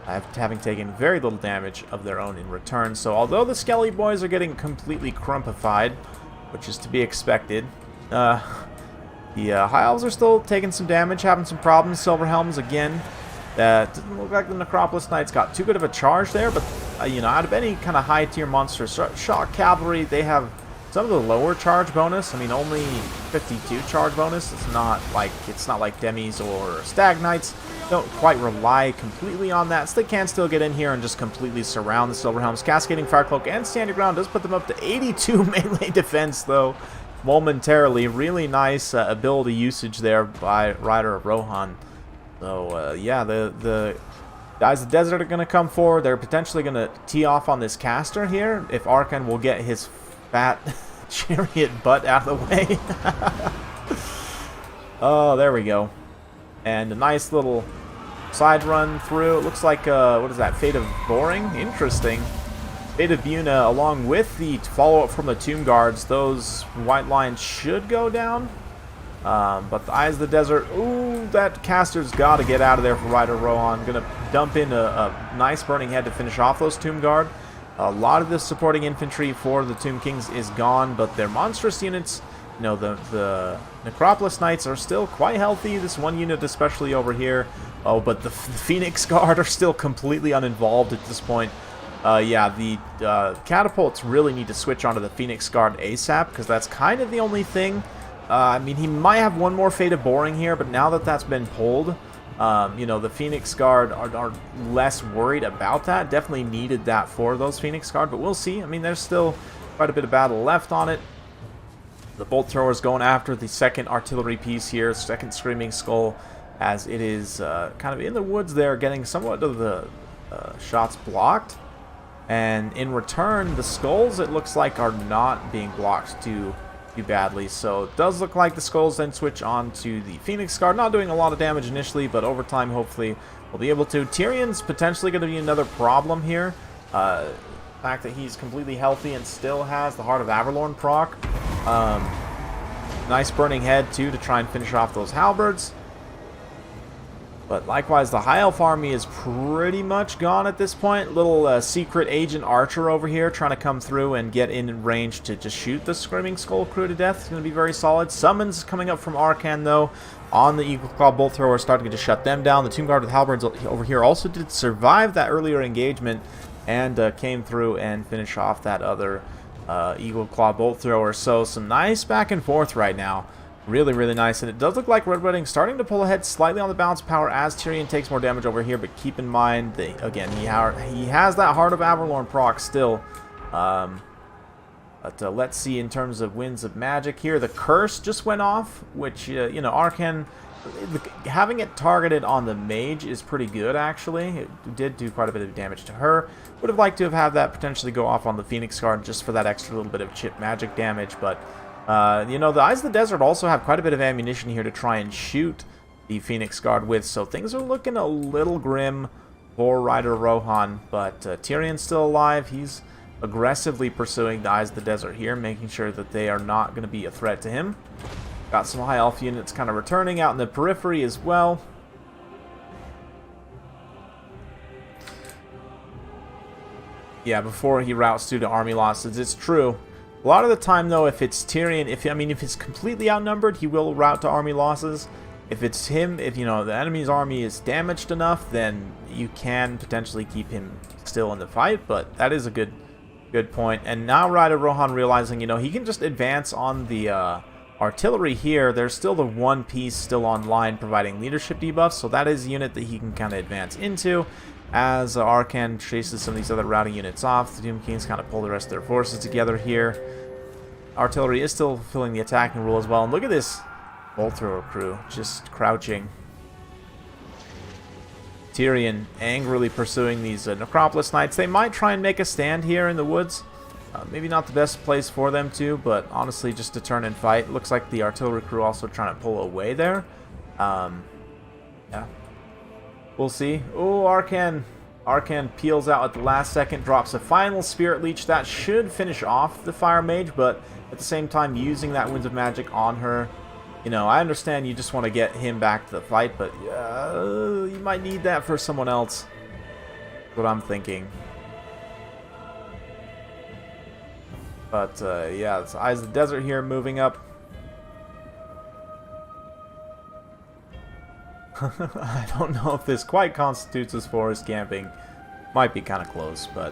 having taken very little damage of their own in return. So although the Skelly Boys are getting completely crumpified, which is to be expected, the High Elves are still taking some damage, having some problems. Silverhelms, again, didn't look like the Necropolis Knights got too good of a charge there, but, you know, out of any kind of high-tier monsters, Shock Cavalry, they have some of the lower charge bonus. I mean, only 52 charge bonus. It's not like Demis or Stag Knights. Don't quite rely completely on that, so they can still get in here and just completely surround the Silverhelms. Cascading Firecloak and Stand Your Ground does put them up to 82 melee defense, though. Momentarily, really nice ability usage there by Rider of Rohan. So yeah, the guys of the desert are going to come forward. They're potentially going to tee off on this caster here if Arkan will get his fat chariot butt out of the way. Oh, there we go. And a nice little side run through. It looks like what is that? Fate of Boring. Interesting. Fate of Buna, along with the follow-up from the Tomb Guards, those White Lions should go down. But the Eyes of the Desert, ooh, that caster's got to get out of there for Rider Rohan. Going to dump in a nice Burning Head to finish off those Tomb Guard. A lot of the supporting infantry for the Tomb Kings is gone, but their monstrous units You know, the Necropolis Knights are still quite healthy. This one unit especially over here. Oh, but the Phoenix Guard are still completely uninvolved at this point. Yeah, the catapults really need to switch onto the Phoenix Guard ASAP, because that's kind of the only thing. I mean, he might have one more Fate of Boring here, but now that that's been pulled, you know, the Phoenix Guard are less worried about that. Definitely needed that for those Phoenix Guard, but we'll see. I mean, there's still quite a bit of battle left on it. The Bolt Thrower's going after the second artillery piece here, second Screaming Skull, as it is kind of in the woods there, getting somewhat of the shots blocked. And in return, the skulls, it looks like, are not being blocked too badly. So it does look like the skulls then switch on to the Phoenix Guard. Not doing a lot of damage initially, but over time, hopefully, we'll be able to. Tyrion's potentially going to be another problem here. The fact that he's completely healthy and still has the Heart of Averlorn proc. Nice Burning Head, too, to try and finish off those halberds. But likewise, the High Elf army is pretty much gone at this point. Little secret agent archer over here trying to come through and get in range to just shoot the Screaming Skull crew to death. It's going to be very solid. Summons coming up from Arcan, though, on the Eagle Claw Bolt Thrower, starting to just shut them down. The Tomb Guard with halberds over here also did survive that earlier engagement and came through and finish off that other Eagle Claw Bolt Thrower. So some nice back and forth right now. Really, really nice. And it does look like Red Wedding starting to pull ahead slightly on the balance power as Tyrion takes more damage over here. But keep in mind, that, again, he has that Heart of Averlorn proc still. But let's see in terms of Winds of Magic here. The Curse just went off, which, you know, Arcan, having it targeted on the Mage is pretty good, actually. It did do quite a bit of damage to her. Would have liked to have had that potentially go off on the Phoenix Guard just for that extra little bit of chip magic damage, but... you know, the Eyes of the Desert also have quite a bit of ammunition here to try and shoot the Phoenix Guard with, so things are looking a little grim for Ryder Rohan, but Tyrion's still alive. He's aggressively pursuing the Eyes of the Desert here, making sure that they are not going to be a threat to him. Got some High Elf units kind of returning out in the periphery as well. Yeah, before he routes due to army losses, it's true. A lot of the time, though, if it's Tyrion, if it's completely outnumbered, he will route to army losses. If it's him, if, you know, the enemy's army is damaged enough, then you can potentially keep him still in the fight, but that is a good point. And now Ryder Rohan realizing, you know, he can just advance on the artillery here. There's still the one piece still online providing leadership debuffs, so that is a unit that he can kind of advance into. As Arcan chases some of these other routing units off, the Doom Kings kind of pull the rest of their forces together here. Artillery is still fulfilling the attacking rule as well. And look at this Bolt Thrower crew just crouching. Tyrion angrily pursuing these Necropolis Knights. They might try and make a stand here in the woods. Maybe not the best place for them to, but honestly just to turn and fight. Looks like the artillery crew also trying to pull away there. Yeah. We'll see. Oh, Arcan peels out at the last second, drops a final Spirit Leech. That should finish off the Fire Mage, but at the same time using that Winds of Magic on her. You know, I understand you just want to get him back to the fight, but you might need that for someone else. That's what I'm thinking. But, yeah, it's Eyes of the Desert here moving up. I don't know if this quite constitutes as forest camping. Might be kind of close, but...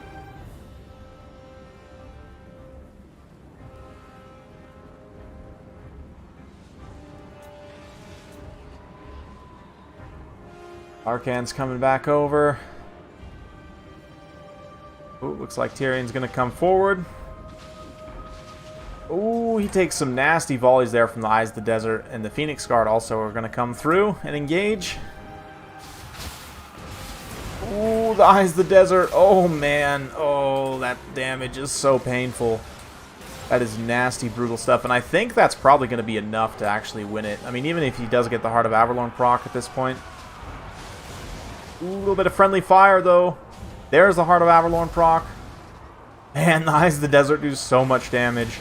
Arcan's coming back over. Ooh, looks like Tyrion's going to come forward. Ooh, he takes some nasty volleys there from the Eyes of the Desert, and the Phoenix Guard also are going to come through and engage. Ooh, the Eyes of the Desert. Oh, man. Oh, that damage is so painful. That is nasty, brutal stuff, and I think that's probably going to be enough to actually win it. I mean, even if he does get the Heart of Averlorn proc at this point. Ooh, a little bit of friendly fire, though. There's the Heart of Averlorn proc. Man, the Eyes of the Desert do so much damage.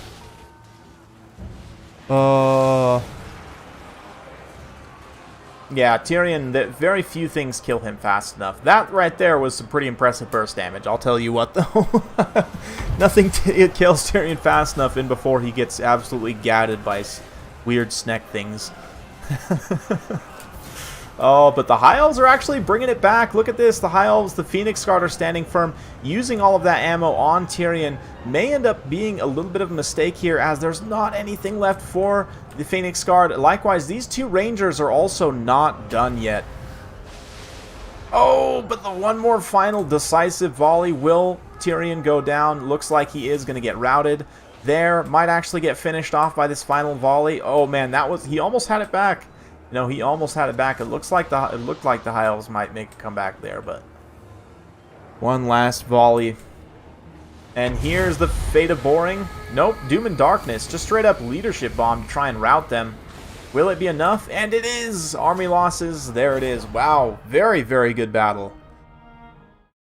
Yeah, Tyrion, very few things kill him fast enough. That right there was some pretty impressive burst damage, I'll tell you what, though. Nothing it kills Tyrion fast enough in before he gets absolutely gatted by weird snack things. Oh, but the High Elves are actually bringing it back. Look at this. The High Elves, the Phoenix Guard are standing firm. Using all of that ammo on Tyrion may end up being a little bit of a mistake here, as there's not anything left for the Phoenix Guard. Likewise, these two Rangers are also not done yet. Oh, but the one more final decisive volley. Will Tyrion go down? Looks like he is going to get routed there. Might actually get finished off by this final volley. Oh, man, that was... he almost had it back. No, he almost had it back. It looked like the High Elves might make a comeback there, but one last volley. And here's the fate of boring. Nope, Doom and Darkness. Just straight up leadership bomb to try and rout them. Will it be enough? And it is! Army losses. There it is. Wow. Very, very good battle.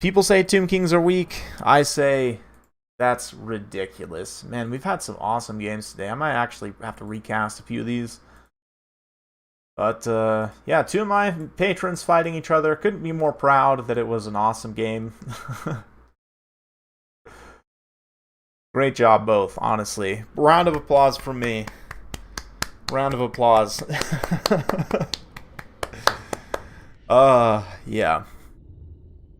People say Tomb Kings are weak. I say that's ridiculous. Man, we've had some awesome games today. I might actually have to recast a few of these. But, yeah, two of my patrons fighting each other. Couldn't be more proud that it was an awesome game. Great job, both, honestly. Round of applause from me. Round of applause. Yeah.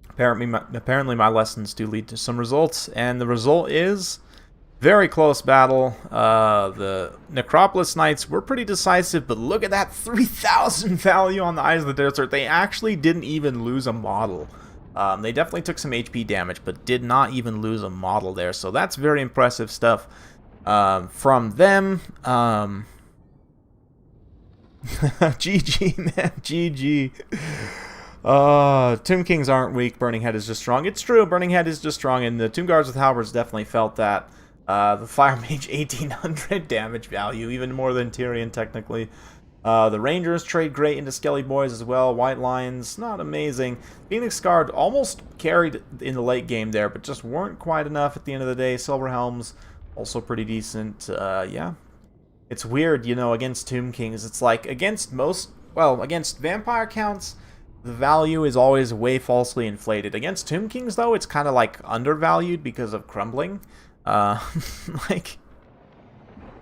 Apparently my lessons do lead to some results, and the result is... very close battle. The Necropolis Knights were pretty decisive, but look at that 3,000 value on the Eyes of the Desert. They actually didn't even lose a model. They definitely took some HP damage, but did not even lose a model there. So that's very impressive stuff from them. GG, man. GG. Tomb Kings aren't weak. Burning Head is just strong. It's true. Burning Head is just strong, and the Tomb Guards with Halberds definitely felt that. The Fire Mage, 1,800 damage value, even more than Tyrion, technically. The Rangers trade great into Skelly Boys as well. White Lions, not amazing. Phoenix Guard almost carried in the late game there, but just weren't quite enough at the end of the day. Silver Helms, also pretty decent. Yeah. It's weird, you know, against Tomb Kings. It's like, against most, well, against Vampire counts, the value is always way falsely inflated. Against Tomb Kings, though, it's kind of like undervalued because of crumbling. Like,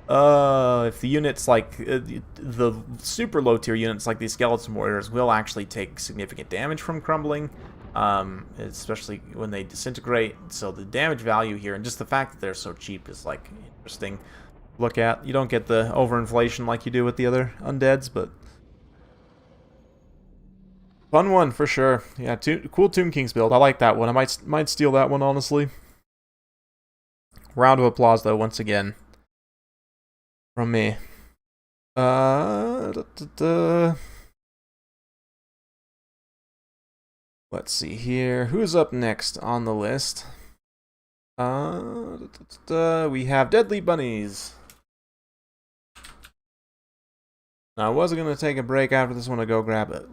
if the units, like, the super low tier units, like these Skeleton Warriors, will actually take significant damage from crumbling, especially when they disintegrate. So the damage value here, and just the fact that they're so cheap, is, like, interesting to look at. You don't get the overinflation like you do with the other undeads, but fun one for sure. Yeah, cool Tomb Kings build. I like that one. I might steal that one, honestly. Round of applause, though, once again, from me. Let's see here. Who's up next on the list? We have Deadly Bunnies. Now, I was going to take a break after this one to go grab a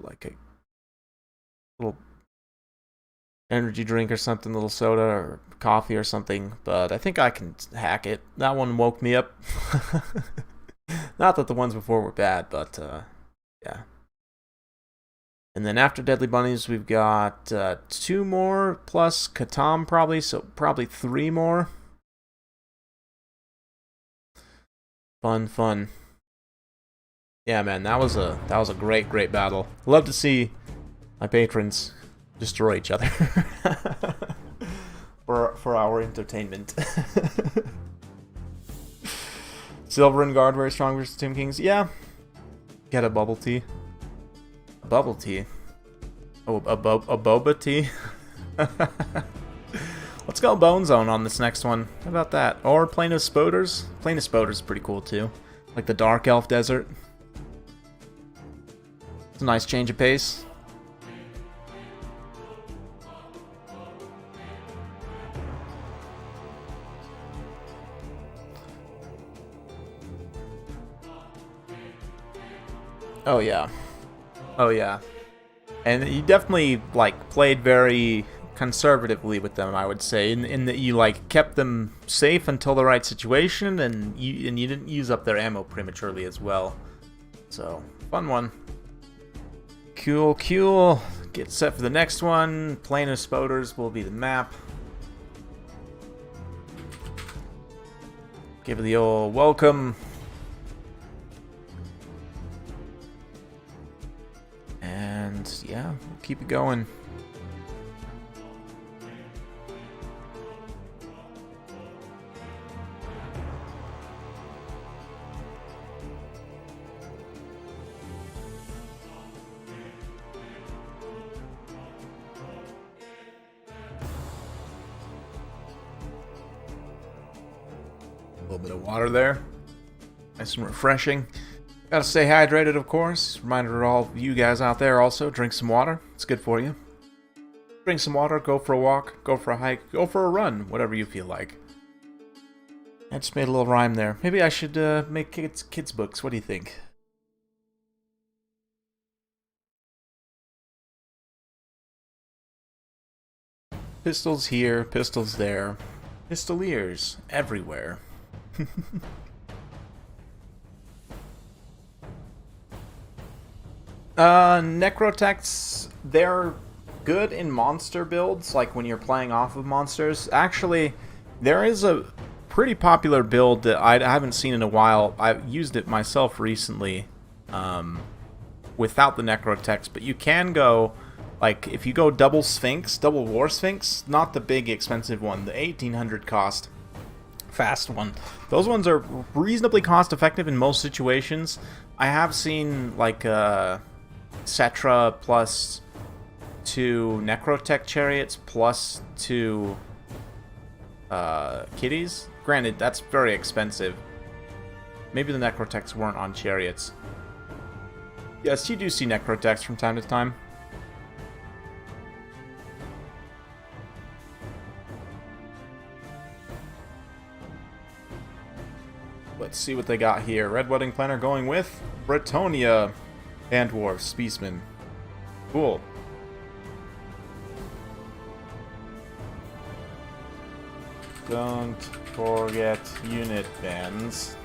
little energy drink or something, little soda or coffee or something, but I think I can hack it. That one woke me up. Not that the ones before were bad, but yeah. And then after Deadly Bunnies, we've got 2 more plus KotH probably, so probably 3 more. Fun. Yeah, man, that was a great battle. Love to see my patrons destroy each other for our entertainment. Silver and Guard very strong versus Tomb Kings. Yeah. Get a bubble tea. Bubble tea. Oh, a boba tea. Let's go Bone Zone on this next one. How about that? Or Plain of Spoders. Plain of Spoders is pretty cool too. Like the Dark Elf Desert. It's a nice change of pace. Oh yeah. Oh yeah. And you definitely, like, played very conservatively with them, I would say, in that you, like, kept them safe until the right situation, and you didn't use up their ammo prematurely as well. So, fun one. Cool, cool. Get set for the next one. Plane of Spoders will be the map. Give it the old welcome. And yeah, we'll keep it going. A little bit of water there. Nice and refreshing. Gotta stay hydrated, of course. Reminder to all of you guys out there also, drink some water. It's good for you. Drink some water, go for a walk, go for a hike, go for a run, whatever you feel like. I just made a little rhyme there. Maybe I should make kids books. What do you think? Pistols here, pistols there. Pistoliers everywhere. Necrotechs, they're good in monster builds, like when you're playing off of monsters. Actually, there is a pretty popular build that I haven't seen in a while. I've used it myself recently without the Necrotechs, but you can go, like, if you go double Sphinx, double War Sphinx, not the big expensive one, the 1800 cost, fast one. Those ones are reasonably cost effective in most situations. I have seen, like, Cetra plus 2 Necrotech chariots plus 2 kitties. Granted, that's very expensive. Maybe the Necrotechs weren't on chariots. Yes, you do see Necrotechs from time to time. Let's see what they got here. Red Wedding Planner going with Bretonia and Dwarfs, Beastman. Cool. Don't forget unit bands.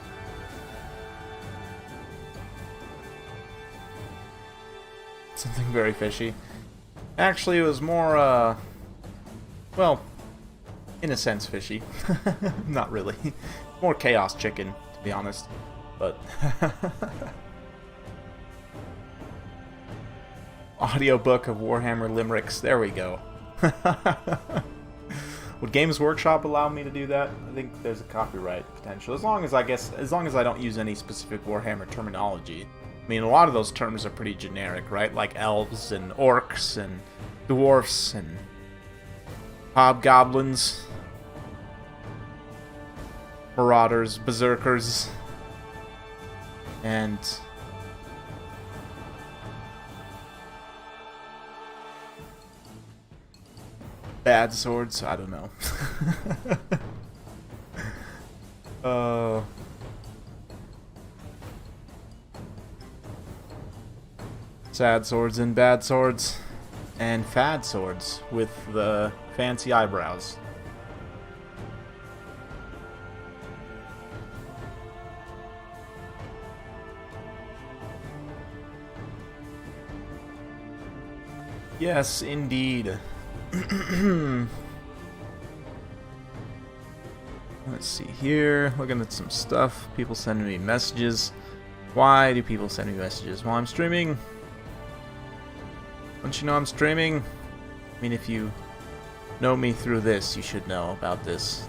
Something very fishy. Actually, it was more, well, in a sense fishy. Not really. More chaos chicken, to be honest. But audiobook of Warhammer limericks. There we go. Would Games Workshop allow me to do that? I think there's a copyright potential. As long as I don't use any specific Warhammer terminology. I mean, a lot of those terms are pretty generic, right? Like elves and orcs and dwarfs and hobgoblins, marauders, berserkers, and bad swords. I don't know. Sad swords and bad swords, and fad swords with the fancy eyebrows. Yes, indeed. Let's see here. Looking at some stuff. People sending me messages. Why do people send me messages while I'm streaming? Don't you know I'm streaming? I mean, if you know me through this, you should know about this.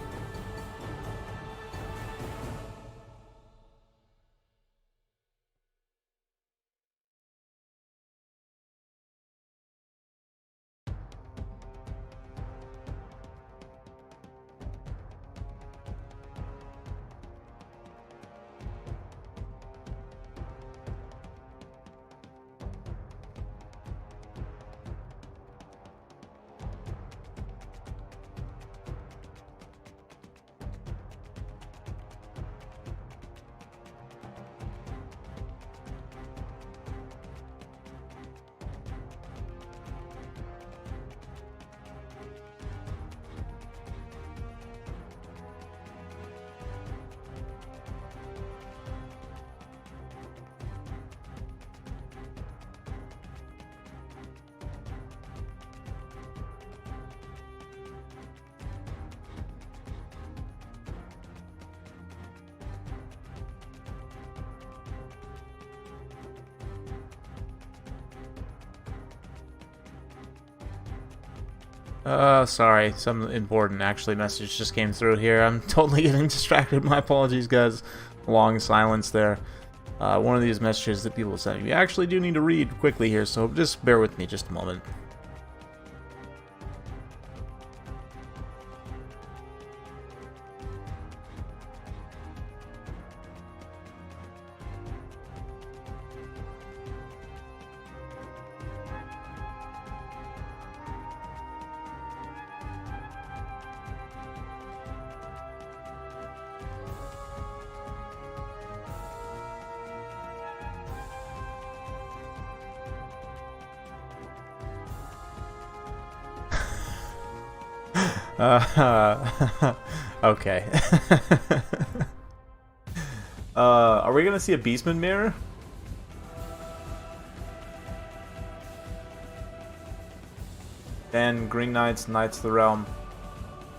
Sorry, some important actually message just came through here. I'm totally getting distracted. My apologies, guys. Long silence there. One of these messages that people sent me. I actually do need to read quickly here, so just bear with me just a moment. Okay. Are we gonna see a Beastman mirror? And Green Knights, Knights of the Realm.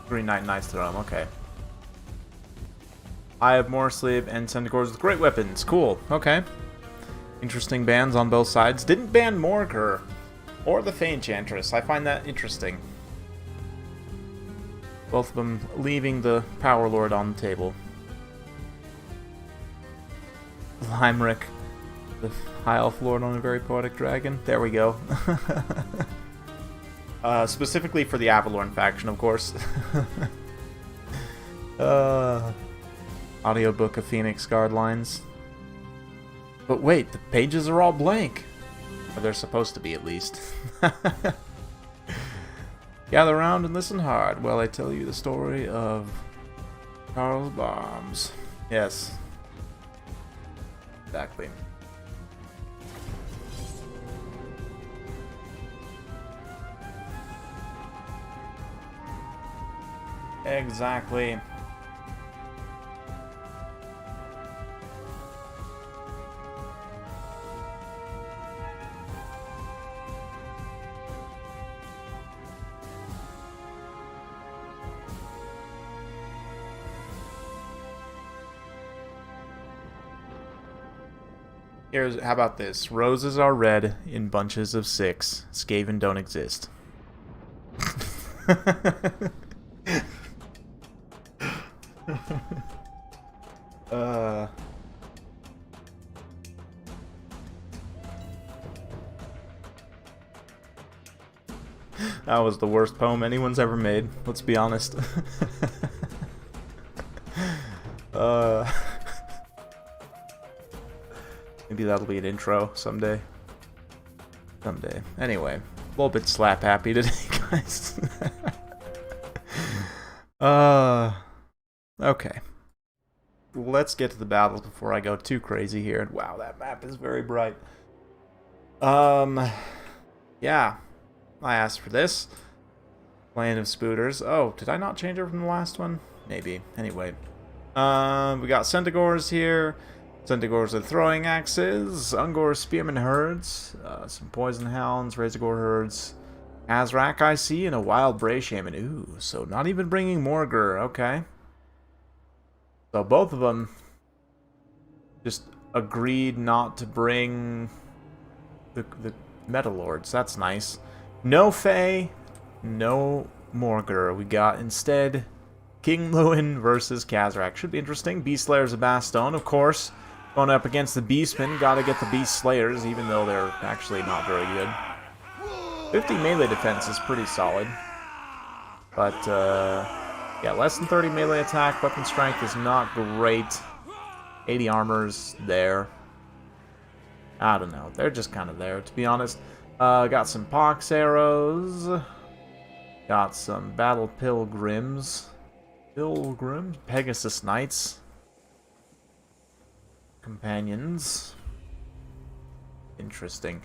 Green Knight, Knights of the Realm, okay. I have more sleep and Centaurs with great weapons. Cool, okay. Interesting bans on both sides. Didn't ban Morgur or the Feinchantress. I find that interesting. Both of them leaving the Power Lord on the table. Limerick, the High Elf Lord on a very poetic dragon. There we go. Specifically for the Avalorn faction, of course. Audiobook of Phoenix Guard lines. But wait, the pages are all blank. Or they're supposed to be, at least. Gather round and listen hard while I tell you the story of Charles Bombs. Yes. Exactly. Exactly. How about this? Roses are red in bunches of 6. Skaven don't exist. That was the worst poem anyone's ever made, let's be honest. Maybe that'll be an intro someday. Someday. Anyway, a little bit slap happy today, guys. Okay. Let's get to the battles before I go too crazy here. Wow, that map is very bright. Yeah. I asked for this. Land of Spooters. Oh, did I not change it from the last one? Maybe. Anyway. We got Centaurs here. Centaurs with throwing axes. Ungor spearman herds. Some poison hounds. Razorgore herds. Azrak, I see, and a wild Bray shaman. Ooh, so not even bringing Morgur. Okay. So both of them just agreed not to bring the Metal Lords. That's nice. No Fae, no Morgur. We got instead King Lewin versus Kazrak. Should be interesting. Beast Slayers of Bastone, of course. Going up against the Beastmen. Gotta get the Beast Slayers, even though they're actually not very good. 50 melee defense is pretty solid. But, yeah, less than 30 melee attack. Weapon strength is not great. 80 armor's there. I don't know. They're just kind of there, to be honest. Got some pox arrows. Got some battle pilgrims. Pegasus Knights. Companions. Interesting.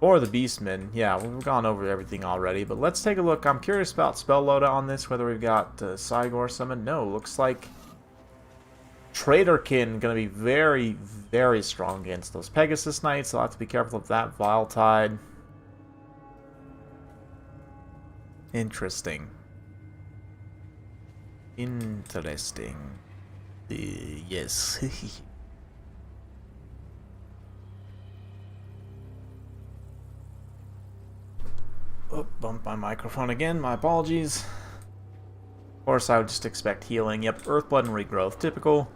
Or the Beastmen. Yeah, we've gone over everything already, but let's take a look. I'm curious about spell loadout on this, whether we've got Cygor summon. No, looks like Traderkin gonna be very, very strong against those Pegasus Knights, so I'll have to be careful of that. Vile Tide. Interesting. Interesting. Yes. Oh, bumped my microphone again. My apologies. Of course, I would just expect healing. Yep, Earth, Blood, and Regrowth. Typical.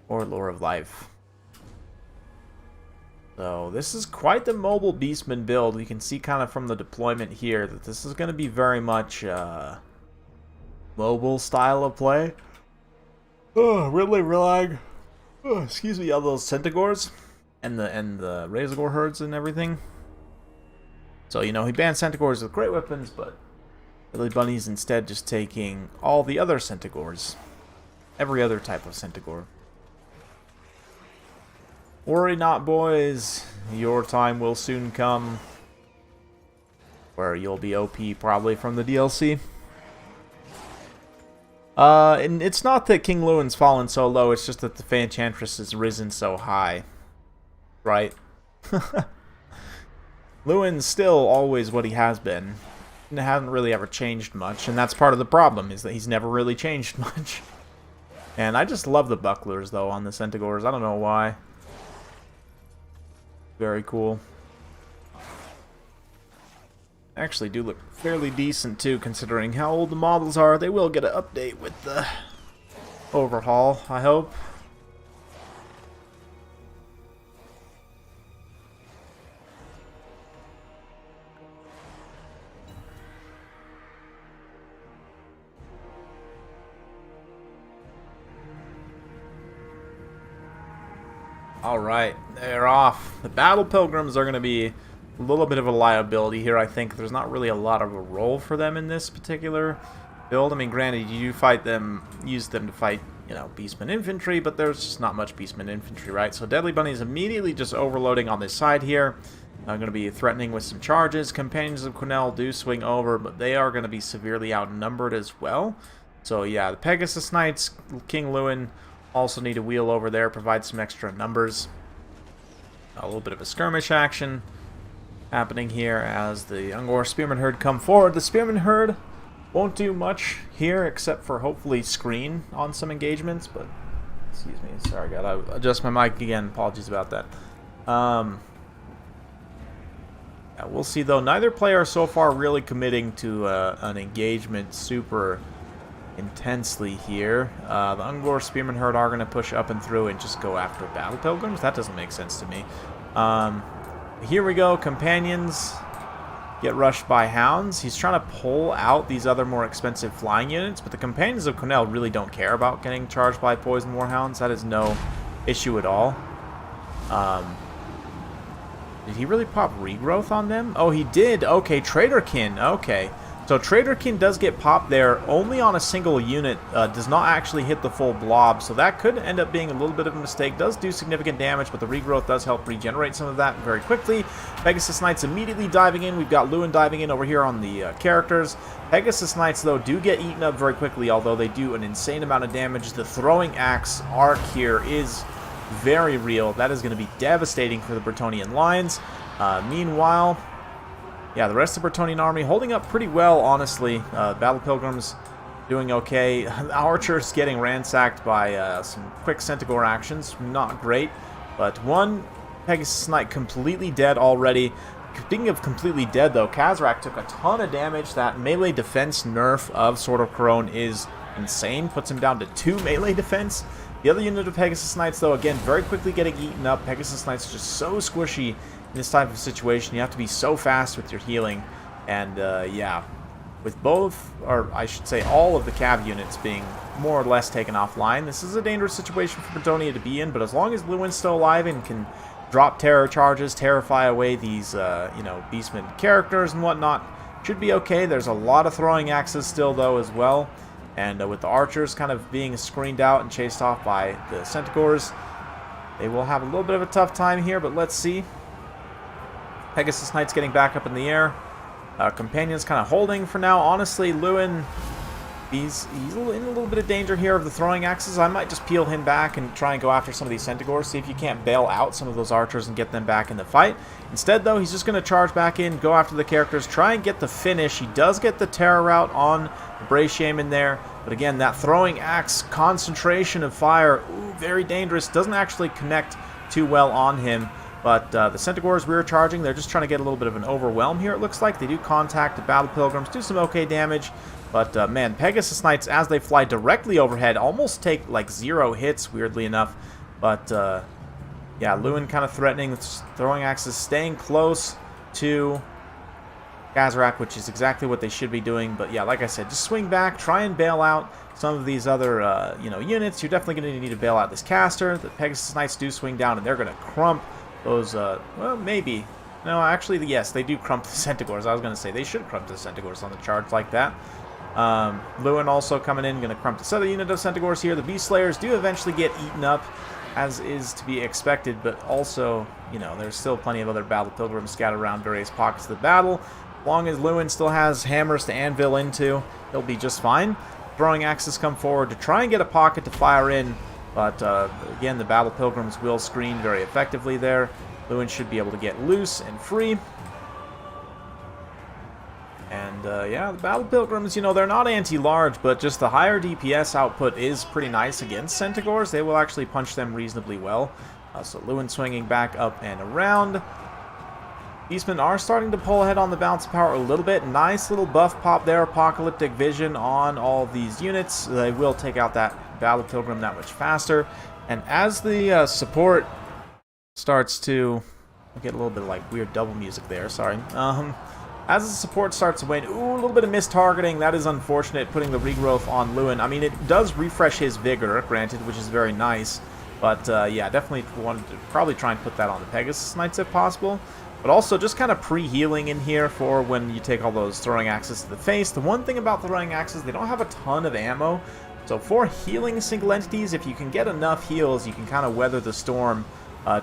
Or Lore of Life. So, this is quite the mobile Beastman build. You can see kind of from the deployment here that this is going to be very much mobile style of play. Oh, really relying, excuse me, on those Centigores and the Razorgore herds and everything. So, you know, he banned Centigores with great weapons, but Deadly Bunny's instead just taking all the other Centigores. Every other type of Centigore. Worry not, boys. Your time will soon come. Where you'll be OP probably from the DLC. And it's not that King Lewin's fallen so low, it's just that the Fanchantress has risen so high. Right? Lewin's still always what he has been. And hasn't really ever changed much, and that's part of the problem, is that he's never really changed much. And I just love the bucklers, though, on the Centigores. I don't know why. Very cool. Actually do look fairly decent, too, considering how old the models are. They will get an update with the overhaul, I hope. Alright, they're off. The Battle Pilgrims are going to be a little bit of a liability here, I think. There's not really a lot of a role for them in this particular build. I mean, granted, you do fight them, use them to fight, you know, Beastman infantry, but there's just not much Beastman infantry, right? So Deadly Bunny is immediately just overloading on this side here. I'm going to be threatening with some charges. Companions of KotH do swing over, but they are going to be severely outnumbered as well. So yeah, the Pegasus Knights, King Lewin, also need to wheel over there, provide some extra numbers. A little bit of a skirmish action happening here as the Ungor Spearman Herd come forward. The Spearman Herd won't do much here except for hopefully screen on some engagements, but excuse me, sorry, gotta adjust my mic again. Apologies about that. Yeah, we'll see though. Neither player so far really committing to an engagement super intensely here. The Ungor Spearman Herd are going to push up and through and just go after Battle Pilgrims. That doesn't make sense to me. Here we go. Companions get rushed by Hounds. He's trying to pull out these other more expensive flying units, but the Companions of KotH really don't care about getting charged by Poison Warhounds. That is no issue at all. Did he really pop Regrowth on them? Oh, he did. Okay, Traderkin. Okay. So Traderkin does get popped there only on a single unit, does not actually hit the full blob, so that could end up being a little bit of a mistake. Does do significant damage, but the regrowth does help regenerate some of that very quickly. Pegasus Knights immediately diving in. We've got Lewin diving in over here on the characters. Pegasus Knights, though, do get eaten up very quickly, although they do an insane amount of damage. The throwing axe arc here is very real. That is going to be devastating for the Bretonnian lines. Meanwhile, yeah, the rest of the Bretonnian army holding up pretty well, honestly. Battle Pilgrims doing okay. The Archers getting ransacked by some quick Centigore actions. Not great. But one Pegasus Knight completely dead already. Speaking of completely dead, though, Kazrak took a ton of damage. That melee defense nerf of Sword of Corone is insane. Puts him down to 2 melee defense. The other unit of Pegasus Knights, though, again, very quickly getting eaten up. Pegasus Knights are just so squishy in this type of situation. You have to be so fast with your healing. And, yeah, with both, or I should say all of the Cav units being more or less taken offline, this is a dangerous situation for Bretonnia to be in. But as long as Lewin's still alive and can drop terror charges, terrify away these, you know, Beastman characters and whatnot, should be okay. There's a lot of throwing axes still, though, as well. And with the Archers kind of being screened out and chased off by the Centigores, they will have a little bit of a tough time here, but let's see. Pegasus Knights getting back up in the air. Companions kind of holding for now. Honestly, Lewin, he's in a little bit of danger here of the throwing axes. I might just peel him back and try and go after some of these Centigores, see if you can't bail out some of those Archers and get them back in the fight. Instead, though, he's just going to charge back in, go after the characters, try and get the finish. He does get the terror route on the Brace Shaman there, but again, that throwing axe concentration of fire, ooh, very dangerous. Doesn't actually connect too well on him. But the Centaurs rear charging, they're just trying to get a little bit of an overwhelm here, it looks like. They do contact the Battle Pilgrims, do some okay damage. But, man, Pegasus Knights, as they fly directly overhead, almost take, like, 0 hits, weirdly enough. But, yeah, Lewin kind of threatening, throwing axes, staying close to Kazarak, which is exactly what they should be doing. But, yeah, like I said, just swing back, try and bail out some of these other, you know, units. You're definitely going to need to bail out this caster. The Pegasus Knights do swing down, and they're going to crump those, well, maybe. No, actually, yes, they do crump the Centaurs. I was going to say, they should crump the Centaurs on the charge like that. Lewin also coming in, going to crump this other unit of Centaurs here. The Beast Slayers do eventually get eaten up, as is to be expected, but also, you know, there's still plenty of other Battle Pilgrims scattered around various pockets of the battle. As long as Lewin still has hammers to anvil into, he'll be just fine. Throwing axes come forward to try and get a pocket to fire in, but again, the Battle Pilgrims will screen very effectively there. Lewin should be able to get loose and free. And, yeah, the Battle Pilgrims, you know, they're not anti-large, but just the higher DPS output is pretty nice against Centaurs. They will actually punch them reasonably well. So Lewin swinging back up and around. Beastmen are starting to pull ahead on the balance of power a little bit. Nice little buff pop there. Apocalyptic Vision on all these units. They will take out that Battle Pilgrim that much faster. And as the support starts to... I get a little bit of, like, weird double music there. Sorry. As the support starts to wane, ooh, a little bit of mistargeting. That is unfortunate, putting the regrowth on Lewin. I mean, it does refresh his vigor, granted, which is very nice. But, yeah, definitely wanted to probably try and put that on the Pegasus Knights if possible. But also just kind of pre-healing in here for when you take all those throwing axes to the face. The one thing about throwing axes, they don't have a ton of ammo. So for healing single entities, if you can get enough heals, you can kind of weather the storm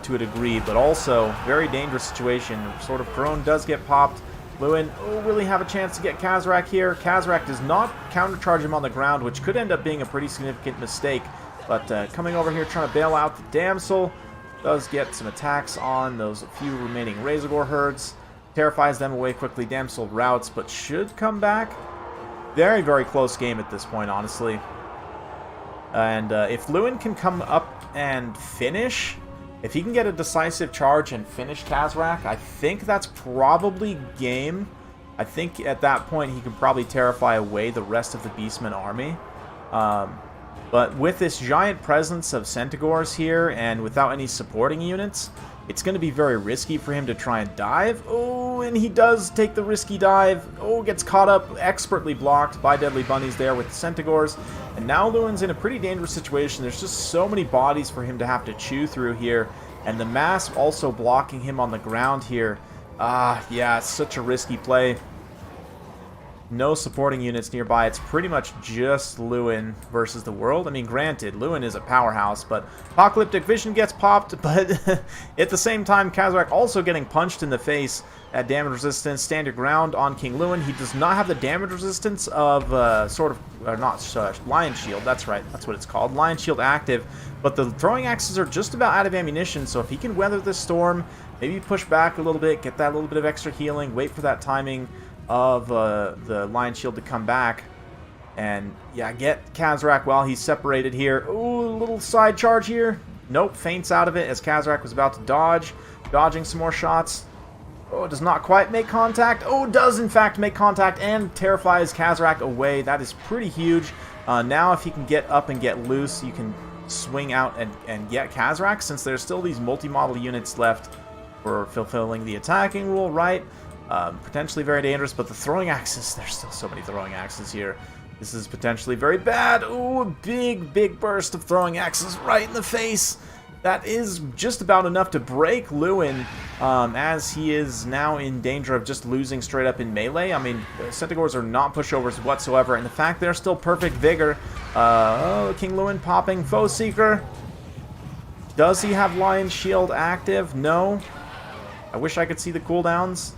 to a degree. But also, very dangerous situation. Sort of Crone does get popped. Lewin will really have a chance to get Kazarak here. Kazarak does not countercharge him on the ground, which could end up being a pretty significant mistake. But coming over here trying to bail out the Damsel, does get some attacks on those few remaining Razorgore herds. Terrifies them away quickly. Damsel routes, but should come back. Very, very close game at this point, honestly. And if Lewin can come up and finish... If he can get a decisive charge and finish Kazarak, I think that's probably game. I think at that point he can probably terrify away the rest of the Beastman army. But with this giant presence of Centaurs here and without any supporting units, it's going to be very risky for him to try and dive. Oh, and he does take the risky dive. Oh, gets caught up, expertly blocked by Deadly Bunnies there with the Centaurs. And now Lewin's in a pretty dangerous situation. There's just so many bodies for him to have to chew through here. And the mass also blocking him on the ground here. Yeah, it's such a risky play. No supporting units nearby. It's pretty much just Lewin versus the world. I mean, granted, Lewin is a powerhouse, but Apocalyptic Vision gets popped, but at the same time, Kazarak also getting punched in the face at damage resistance. Stand your ground on King Lewin. He does not have the damage resistance of Lion Shield. That's right. That's what it's called. Lion Shield active, but the throwing axes are just about out of ammunition, so if he can weather this storm, maybe push back a little bit, get that little bit of extra healing, wait for that timing of the Lion Shield to come back. And, yeah, get Kazarak while he's separated here. Ooh, a little side charge here. Nope, feints out of it as Kazarak was about to dodge. Dodging some more shots. Oh, does not quite make contact. Oh, does in fact make contact and terrifies Kazarak away. That is pretty huge. Now if he can get up and get loose, you can swing out and get Kazarak, since there's still these multi-model units left for fulfilling the attacking rule, right? Potentially very dangerous, but the throwing axes, there's still so many throwing axes here. This is potentially very bad. Ooh, a big, big burst of throwing axes right in the face. That is just about enough to break Lewin, as he is now in danger of just losing straight up in melee. I mean, Centaurs are not pushovers whatsoever, and the fact they're still perfect vigor. Oh, King Lewin popping Foe Seeker. Does he have Lion Shield active? No. I wish I could see the cooldowns.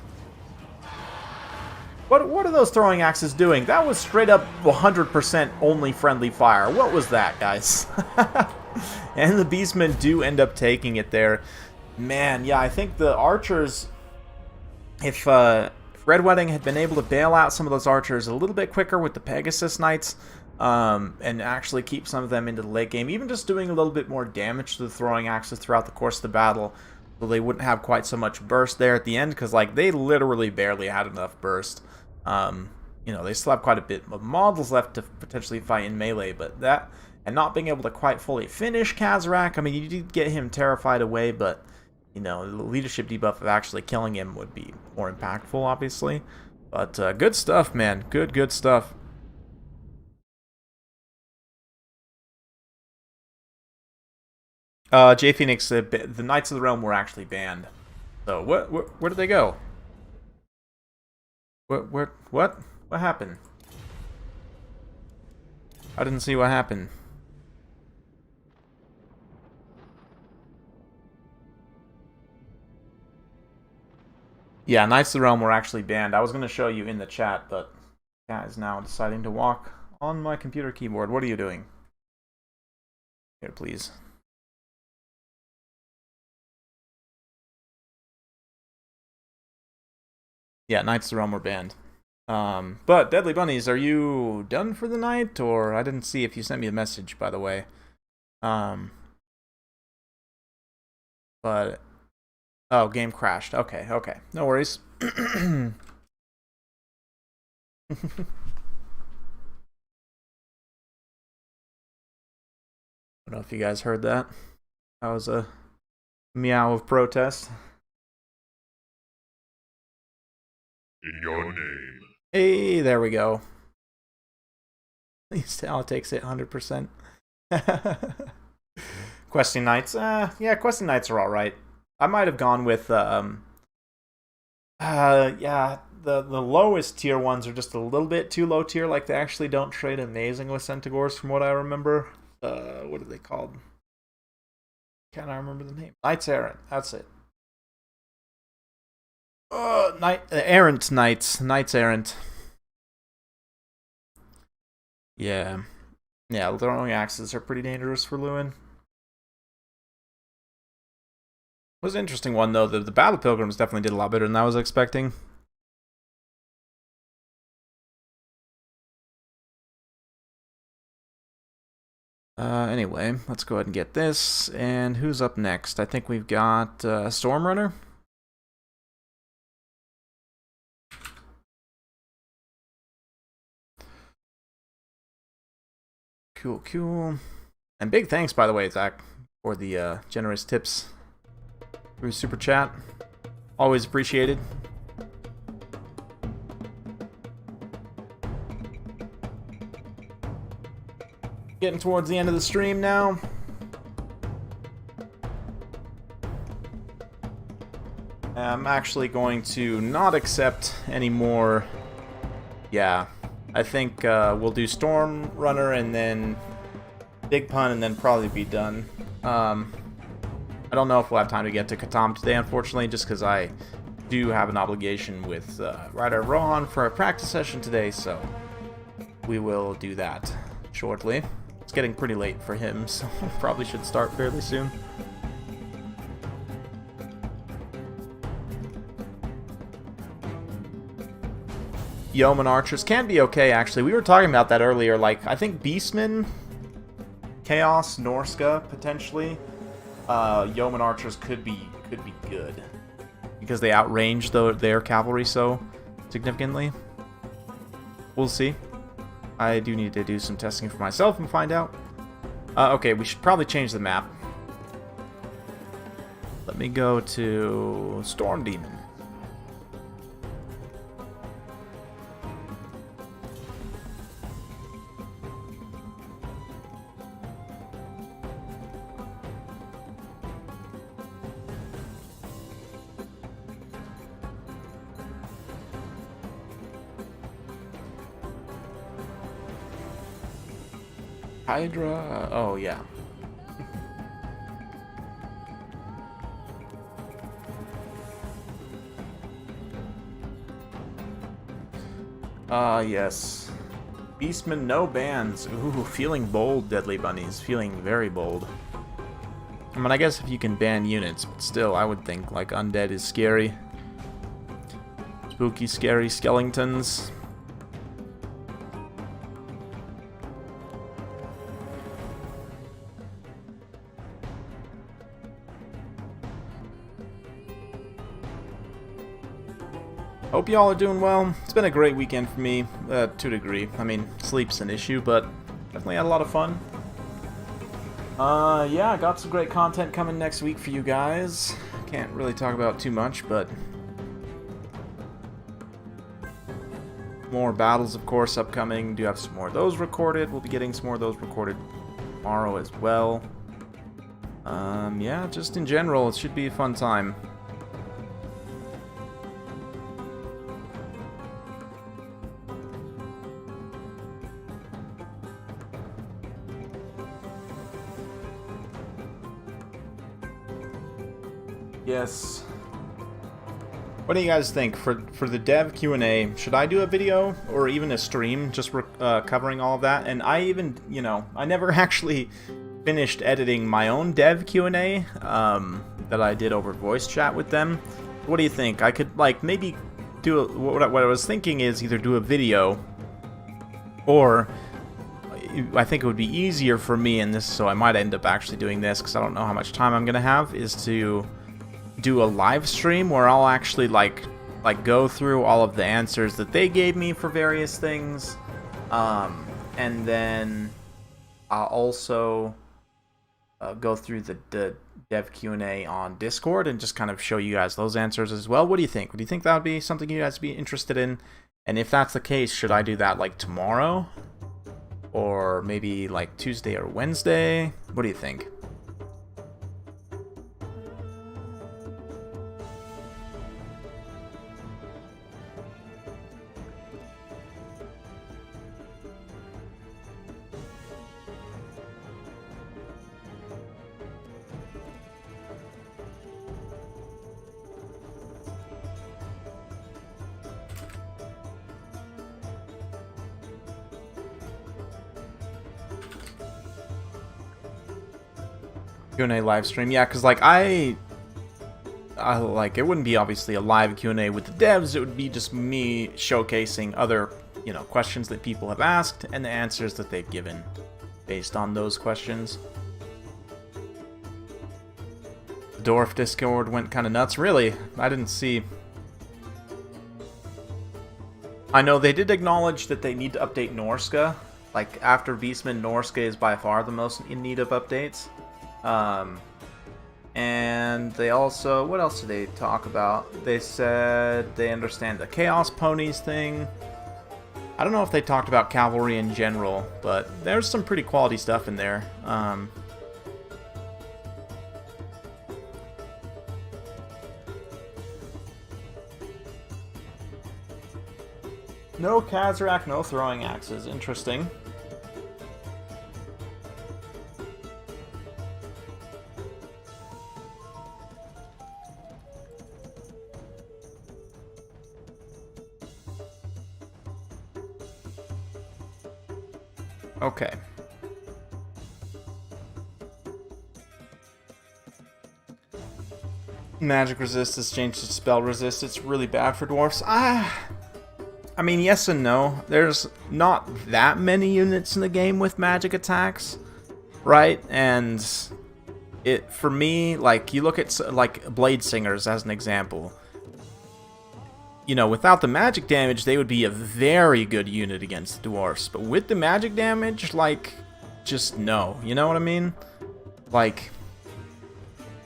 What are those throwing axes doing? That was straight up 100% only friendly fire. What was that, guys? And the Beastmen do end up taking it there. Man, yeah, I think the archers, if Red Wedding had been able to bail out some of those archers a little bit quicker with the Pegasus Knights, and actually keep some of them into the late game, even just doing a little bit more damage to the throwing axes throughout the course of the battle, so they wouldn't have quite so much burst there at the end, because like they literally barely had enough burst. You know, they still have quite a bit of models left to potentially fight in melee, but that, and not being able to quite fully finish Kazarak, I mean, you did get him terrified away, but, you know, the leadership debuff of actually killing him would be more impactful, obviously. But good stuff, man. Good stuff. J Phoenix, the Knights of the Realm were actually banned. So, where did they go? What happened? I didn't see what happened. Yeah, Knights of the Realm were actually banned. I was going to show you in the chat, but cat is now deciding to walk on my computer keyboard. What are you doing? Here, please. Yeah, Knights of the Realm were banned. But Deadly Bunnies, are you done for the night? Or I didn't see if you sent me a message, by the way. But oh, game crashed. Okay, no worries. I don't know if you guys heard that. That was a meow of protest. Your name. Hey, there we go. At least Al takes it 100%. Questing Knights. Yeah, Questing Knights are alright. I might have gone with, yeah, the lowest tier ones are just a little bit too low tier. Like, they actually don't trade amazing with Centaurs, from what I remember. What are they called? Can't I remember the name? Knights Errant. That's it. Errant Knights. Knights Errant. Yeah. Yeah, throwing axes are pretty dangerous for Lewin. It was an interesting one, though. The Battle Pilgrims definitely did a lot better than I was expecting. Anyway, let's go ahead and get this. And who's up next? I think we've got Stormrunner. Cool. And big thanks, by the way, Zach, for the generous tips through Super Chat. Always appreciated. Getting towards the end of the stream now. I'm actually going to not accept any more. Yeah, I think we'll do Storm Runner and then Big Pun and then probably be done. I don't know if we'll have time to get to KotH today, unfortunately, just because I do have an obligation with Ryder Rohan for a practice session today, so we will do that shortly. It's getting pretty late for him, so probably should start fairly soon. Yeoman Archers can be okay, actually. We were talking about that earlier. Like, I think Beastman, Chaos, Norska, potentially. Yeoman Archers could be good. Because they outrange their cavalry so significantly. We'll see. I do need to do some testing for myself and find out. Okay, we should probably change the map. Let me go to Storm Demon. Hydra. Oh, yeah. Yes. Beastman, no bans. Ooh, feeling bold, Deadly Bunnies. Feeling very bold. I mean, I guess if you can ban units, but still, I would think, like, Undead is scary. Spooky, scary skeletons. Hope y'all are doing well. It's been a great weekend for me, to a degree. I mean, sleep's an issue, but definitely had a lot of fun. Yeah, I got some great content coming next week for you guys. Can't really talk about too much, but more battles, of course, upcoming. Do have some more of those recorded. We'll be getting some more of those recorded tomorrow as well. Yeah, just in general, it should be a fun time. Yes. What do you guys think for the dev Q&A? Should I do a video or even a stream just covering all of that? And I even, you know, I never actually finished editing my own dev Q&A that I did over voice chat with them. What do you think? I could like maybe do what I was thinking is either do a video, or I think it would be easier for me in this, so I might end up actually doing this because I don't know how much time I'm gonna have, is to do a live stream where I'll actually like go through all of the answers that they gave me for various things, and then I'll also go through the dev Q&A on Discord and just kind of show you guys those answers as well. What do you think? Do you think that would be something you guys would be interested in? And if that's the case, should I do that like tomorrow? Or maybe like Tuesday or Wednesday? What do you think? Q&A live stream, yeah, because like I like, it wouldn't be obviously a live Q&A with the devs. It would be just me showcasing other, you know, questions that people have asked and the answers that they've given based on those questions. The Dwarf Discord went kind of nuts. Really, I didn't see. I know they did acknowledge that they need to update Norska. Like after Beastman, Norska is by far the most in need of updates. And they also, what else did they talk about? They said they understand the Chaos Ponies thing. I don't know if they talked about Cavalry in general, but there's some pretty quality stuff in there. No Kazarak, no throwing axes. Interesting. Okay. Magic resist has changed to spell resist. It's really bad for dwarfs. I mean, yes and no. There's not that many units in the game with magic attacks, right? And it, for me, like, you look at like Blade Singers as an example. You know, without the magic damage, they would be a very good unit against the dwarfs. But with the magic damage, like, just no. You know what I mean? Like,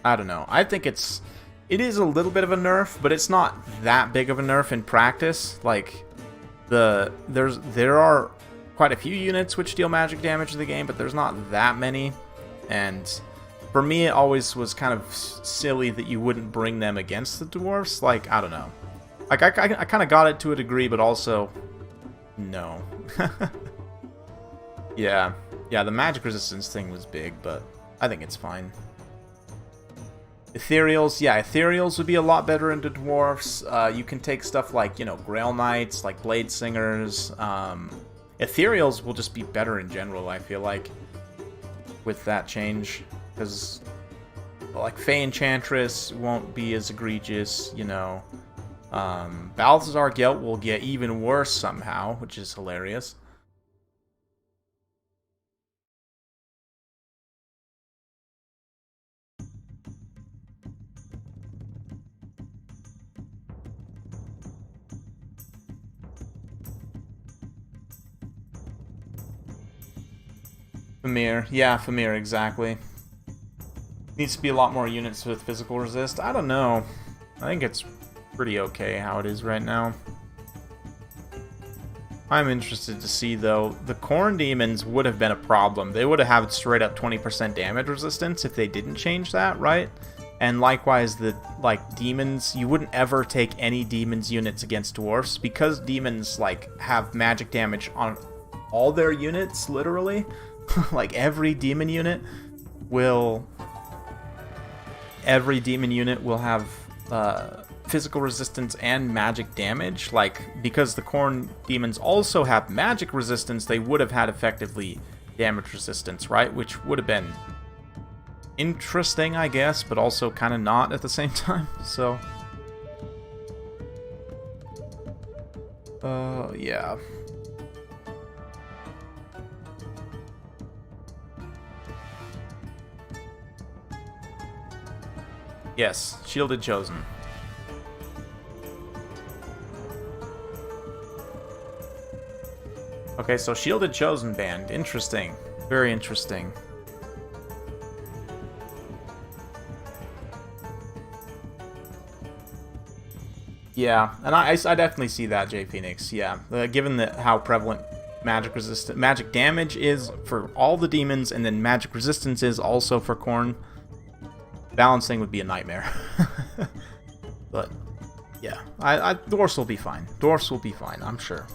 I don't know. I think it is a little bit of a nerf, but it's not that big of a nerf in practice. Like, there are quite a few units which deal magic damage to the game, but there's not that many. And for me, it always was kind of silly that you wouldn't bring them against the dwarfs. Like, I don't know. Like, I kind of got it to a degree, but also, no. Yeah, the magic resistance thing was big, but I think it's fine. Ethereals, yeah, Ethereals would be a lot better into dwarfs. You can take stuff like, you know, Grail Knights, like Blade Singers. Ethereals will just be better in general, I feel like, with that change. Because, like, Fey Enchantress won't be as egregious, you know. Balthazar Gelt will get even worse somehow, which is hilarious. Famir. Yeah, Famir, exactly. Needs to be a lot more units with physical resist. I don't know. I think it's pretty okay how it is right now. I'm interested to see, though. The Corn Demons would have been a problem. They would have had straight up 20% damage resistance if they didn't change that, right? And likewise, the, like, Demons, you wouldn't ever take any Demons units against Dwarfs, because Demons, like, have magic damage on all their units, literally. Like, every Demon unit will have physical resistance and magic damage. Like, because the Corn Demons also have magic resistance, they would have had effectively damage resistance, right? Which would have been interesting, I guess, but also kind of not at the same time. So, yeah. Yes, Shielded Chosen. Okay, so Shielded Chosen band. Interesting. Very interesting. Yeah, and I definitely see that, J Phoenix. Yeah, given how prevalent magic damage is for all the demons, and then magic resistance is also for Corn, balancing would be a nightmare. But yeah, Dwarfs will be fine. Dwarfs will be fine, I'm sure.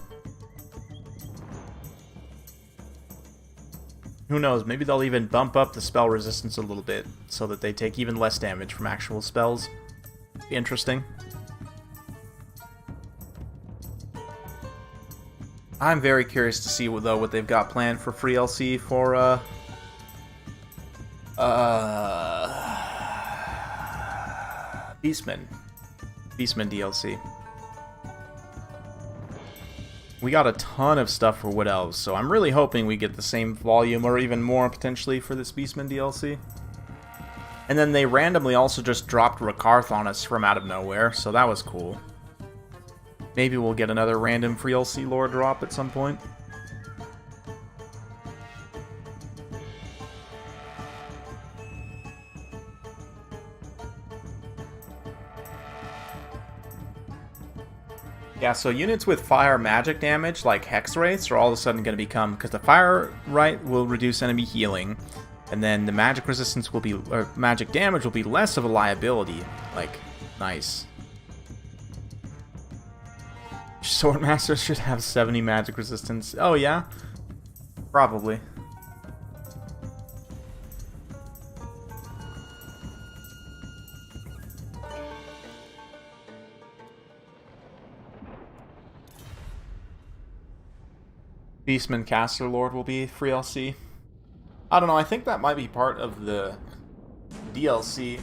Who knows? Maybe they'll even bump up the spell resistance a little bit so that they take even less damage from actual spells. Be interesting. I'm very curious to see, though, what they've got planned for free LC for, Beastman DLC. We got a ton of stuff for Wood Elves, so I'm really hoping we get the same volume, or even more, potentially, for this Beastman DLC. And then they randomly also just dropped Rakarth on us from out of nowhere, so that was cool. Maybe we'll get another random free LC lore drop at some point. Yeah, so units with fire magic damage, like Hex Wraiths, are all of a sudden going to become... Because the fire right will reduce enemy healing, and then the magic resistance will be... Or magic damage will be less of a liability. Like, nice. Swordmaster should have 70 magic resistance. Oh, yeah? Probably. Beastman Caster Lord will be free LC. I don't know, I think that might be part of the DLC.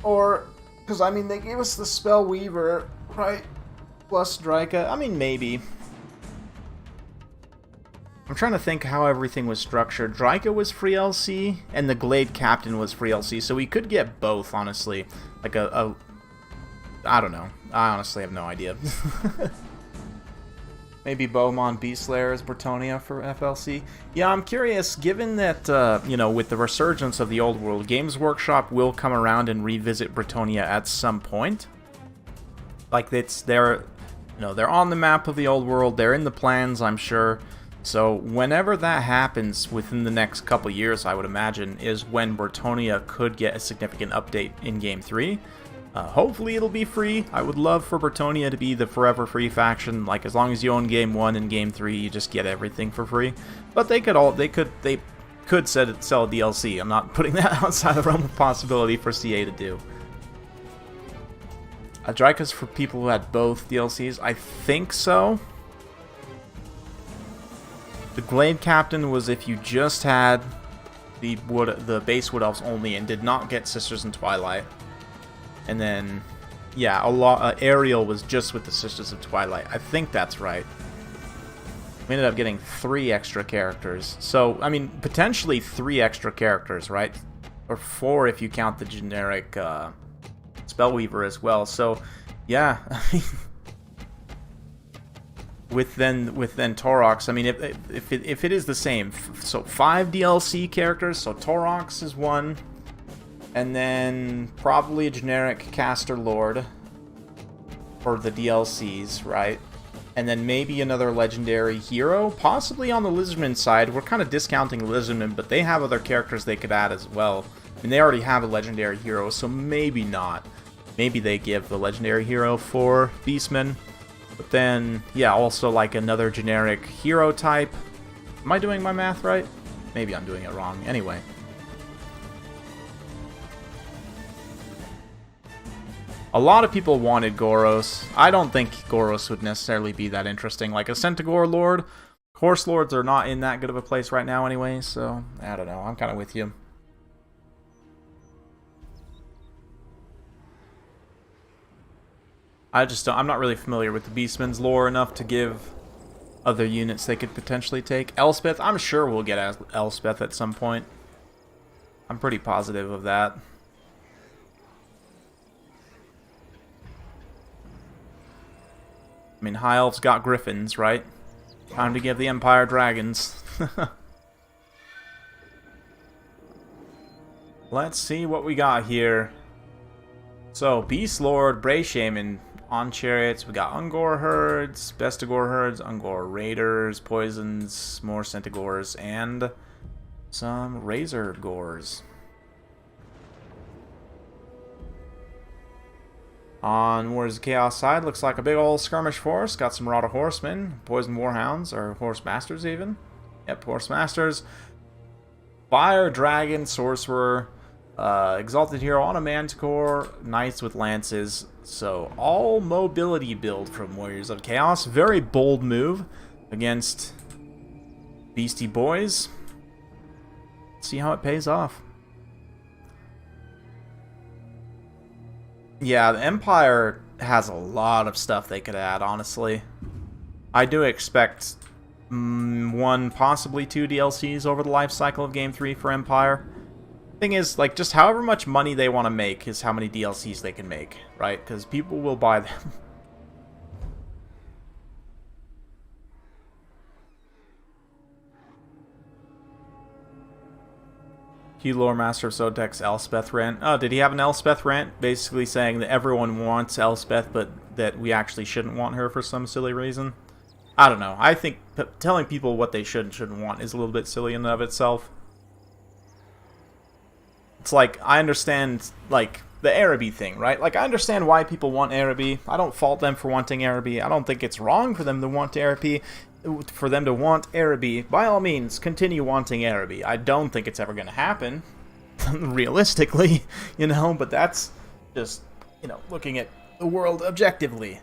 Or, because, I mean, they gave us the Spell Weaver, right? Plus Dryka. I mean, maybe. I'm trying to think how everything was structured. Dryka was free LC, and the Glade Captain was free LC, so we could get both, honestly. Like I don't know. I honestly have no idea. Maybe Beaumont Beastslayer is Bretonia for FLC. Yeah, I'm curious, given that, you know, with the resurgence of the Old World, Games Workshop will come around and revisit Bretonia at some point. Like, they're, you know, they're on the map of the Old World, they're in the plans, I'm sure. So, whenever that happens, within the next couple years, I would imagine, is when Bretonia could get a significant update in Game 3. Hopefully it'll be free. I would love for Bretonia to be the forever free faction. Like, as long as you own Game 1 and Game 3, you just get everything for free. But they could sell a DLC. I'm not putting that outside the realm of possibility for CA to do. Dryka's for people who had both DLCs. I think so. The Glade Captain was if you just had the base Wood Elves only and did not get Sisters in Twilight. And then, yeah, Ariel was just with the Sisters of Twilight. I think that's right. We ended up getting 3 extra characters. So, I mean, potentially 3 extra characters, right? Or 4 if you count the generic Spellweaver as well. So, yeah. with then Torox. I mean, if it is the same, so 5 DLC characters. So Torox is one, and then probably a generic caster lord for the DLCs, right? And then maybe another legendary hero, possibly on the Lizardman side. We're kind of discounting Lizardman, but they have other characters they could add as well. I mean, they already have a legendary hero, so maybe not. Maybe they give the legendary hero for Beastman. But then, yeah, also like another generic hero type. Am I doing my math right? Maybe I'm doing it wrong. Anyway. A lot of people wanted Goros. I don't think Goros would necessarily be that interesting. Like a Centaur Lord. Horse Lords are not in that good of a place right now anyway, so I don't know. I'm kind of with you. I'm not really familiar with the Beastman's lore enough to give other units they could potentially take. Elspeth, I'm sure we'll get Elspeth at some point. I'm pretty positive of that. I mean, High Elves got Griffins, right? Time to give the Empire dragons. Let's see what we got here. So, Beast Lord, Bray Shaman on chariots. We got Ungor herds, Bestigor herds, Ungor raiders, poisons, more Centaurs, and some Razor Gores. On Wars of Chaos side, looks like a big old skirmish force. Got some Marauder Horsemen, Poison Warhounds, or Horse Masters even. Yep, Horse Masters. Fire, Dragon, Sorcerer, Exalted Hero on a Manticore, Knights with Lances. So, all mobility build from Warriors of Chaos. Very bold move against Beastie Boys. See how it pays off. Yeah, the Empire has a lot of stuff they could add, honestly. I do expect one, possibly 2 DLCs over the life cycle of Game 3 for Empire. Thing is, like, just however much money they want to make is how many DLCs they can make, right? Because people will buy them. Hugh Lore Master of Sotek's Elspeth rant. Oh, did he have an Elspeth rant? Basically saying that everyone wants Elspeth, but that we actually shouldn't want her for some silly reason? I don't know. I think telling people what they should and shouldn't want is a little bit silly in and of itself. It's like, I understand, like, the Araby thing, right? Like, I understand why people want Araby. I don't fault them for wanting Araby. I don't think it's wrong for them to want Araby. By all means, continue wanting Araby. I don't think it's ever going to happen, realistically, you know, but that's just, you know, looking at the world objectively.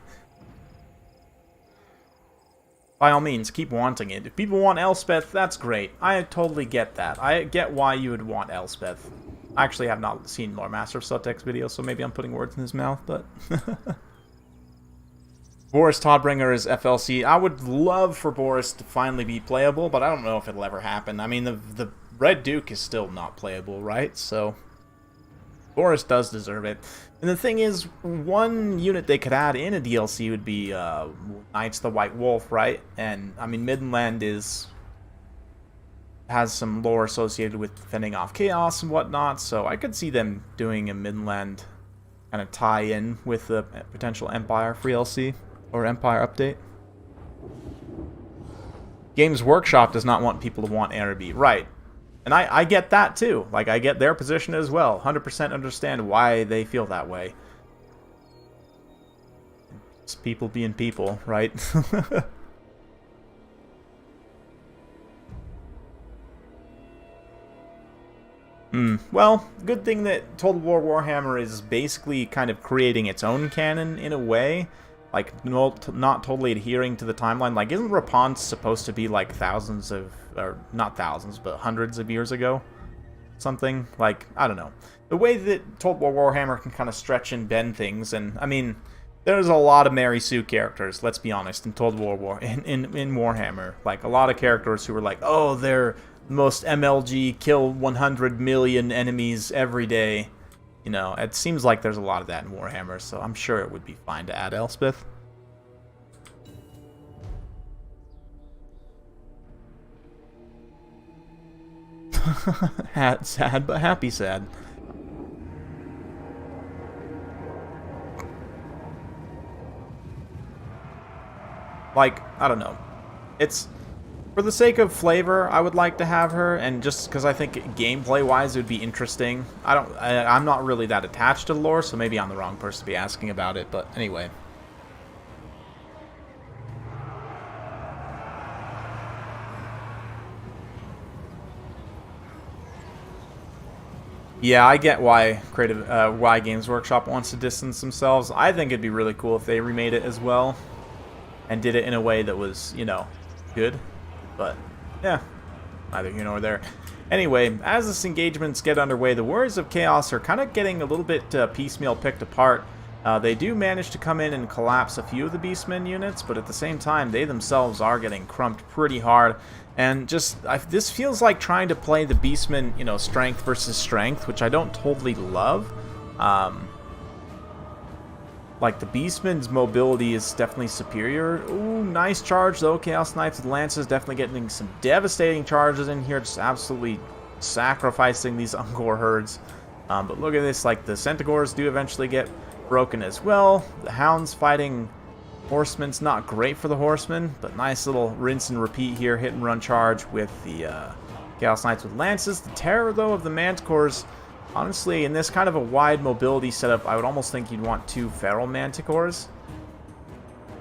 By all means, keep wanting it. If people want Elspeth, that's great. I totally get that. I get why you would want Elspeth. I actually have not seen Lore Master of Sotek's video, so maybe I'm putting words in his mouth, but... Boris Todbringer is FLC. I would love for Boris to finally be playable, but I don't know if it'll ever happen. I mean, the Red Duke is still not playable, right? So, Boris does deserve it. And the thing is, one unit they could add in a DLC would be Knights the White Wolf, right? And, I mean, Midland has some lore associated with fending off chaos and whatnot, so I could see them doing a Midland kind of tie-in with the potential Empire free DLC. Or Empire update. Games Workshop does not want people to want Araby. Right. And I get that too. Like, I get their position as well. 100% understand why they feel that way. It's people being people, right? Well, good thing that Total War Warhammer is basically kind of creating its own canon in a way. Like, not totally adhering to the timeline. Like, isn't Rapance supposed to be, like, thousands of... Or, not thousands, but hundreds of years ago? Something? Like, I don't know. The way that Total War Warhammer can kind of stretch and bend things, and, I mean, there's a lot of Mary Sue characters, let's be honest, in Total War... in Warhammer. Like, a lot of characters who are like, oh, they're the most MLG, kill 100 million enemies every day. You know, it seems like there's a lot of that in Warhammer, so I'm sure it would be fine to add Elspeth. Sad, but happy sad. Like, I don't know. It's... For the sake of flavor, I would like to have her, and just because I think gameplay-wise it would be interesting. I'm not really that attached to the lore, so maybe I'm the wrong person to be asking about it, but anyway. Yeah, I get why why Games Workshop wants to distance themselves. I think it'd be really cool if they remade it as well, and did it in a way that was, you know, good. But, yeah, neither here nor there. Anyway, as this engagements get underway, the Warriors of Chaos are kind of getting a little bit piecemeal picked apart. They do manage to come in and collapse a few of the Beastman units, but at the same time, they themselves are getting crumped pretty hard. And just, this feels like trying to play the Beastman, you know, strength versus strength, which I don't totally love. Like, the Beastman's mobility is definitely superior. Ooh, nice charge, though. Chaos Knights with Lances definitely getting some devastating charges in here, just absolutely sacrificing these Ungor herds. But look at this, like, the Centaurs do eventually get broken as well. The Hounds fighting Horsemen's not great for the Horsemen, but nice little rinse and repeat here, hit and run charge with the Chaos Knights with Lances. The terror, though, of the Manticores... Honestly, in this kind of a wide mobility setup, I would almost think you'd want 2 Feral Manticores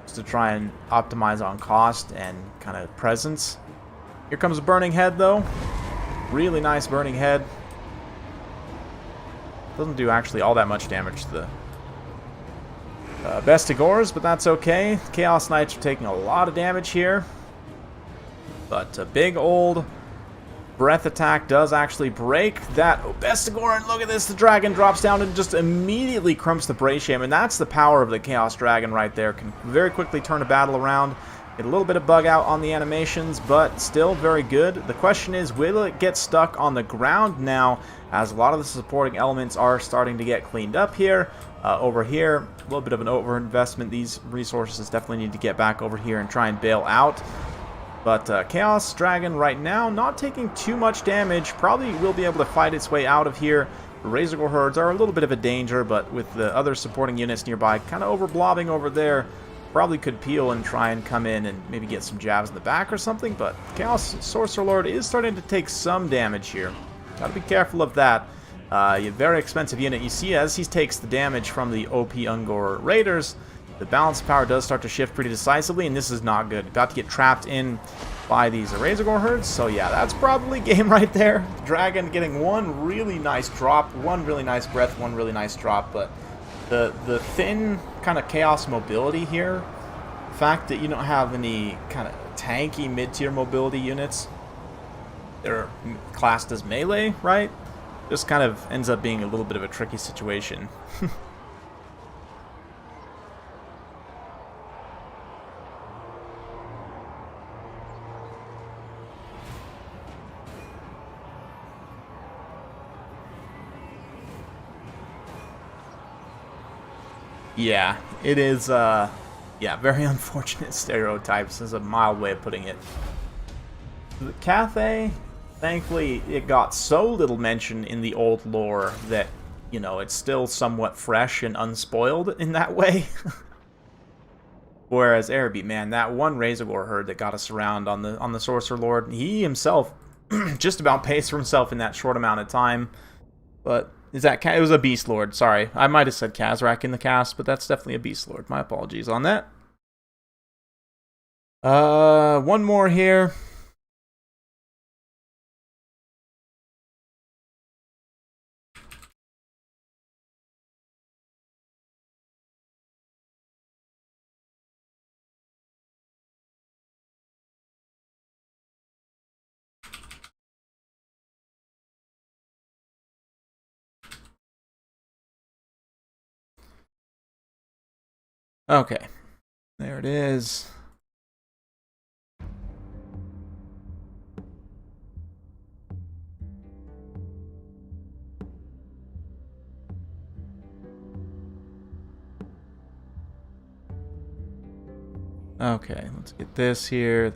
just to try and optimize on cost and kind of presence. Here comes a Burning Head, though. Really nice Burning Head. Doesn't do actually all that much damage to the Bestigors, but that's okay. Chaos Knights are taking a lot of damage here. But a big old... Breath attack does actually break that Bestigor, and look at this, the dragon drops down and just immediately crumps the Bratium, and that's the power of the Chaos Dragon right there. Can very quickly turn a battle around, get a little bit of bug out on the animations, but still very good. The question is, will it get stuck on the ground now, as a lot of the supporting elements are starting to get cleaned up here. Over here, a little bit of an overinvestment. These resources definitely need to get back over here and try and bail out. But Chaos Dragon right now not taking too much damage. Probably will be able to fight its way out of here. The Razorgore herds are a little bit of a danger, but with the other supporting units nearby kind of overblobbing over there, probably could peel and try and come in and maybe get some jabs in the back or something. But Chaos Sorcerer Lord is starting to take some damage here. Gotta be careful of that. A very expensive unit. You see as he takes the damage from the OP Ungor Raiders, the balance of power does start to shift pretty decisively, and this is not good. About to get trapped in by these Razorgore herds, so yeah, that's probably game right there. Dragon getting one really nice drop, one really nice breath, one really nice drop, but the thin kind of Chaos mobility here, the fact that you don't have any kind of tanky mid-tier mobility units, they're classed as melee, right? Just kind of ends up being a little bit of a tricky situation. Yeah, it is, yeah, very unfortunate stereotypes is a mild way of putting it. The KotH, thankfully, it got so little mention in the old lore that, you know, it's still somewhat fresh and unspoiled in that way. Whereas Araby, man, that one Razorgore herd that got us around on the Sorcerer Lord, he himself just about pays for himself in that short amount of time. But is that it was a Beast Lord? Sorry, I might have said Kazrak in the cast, but that's definitely a Beast Lord. My apologies on that. One more here. Okay, there it is. Okay, let's get this here,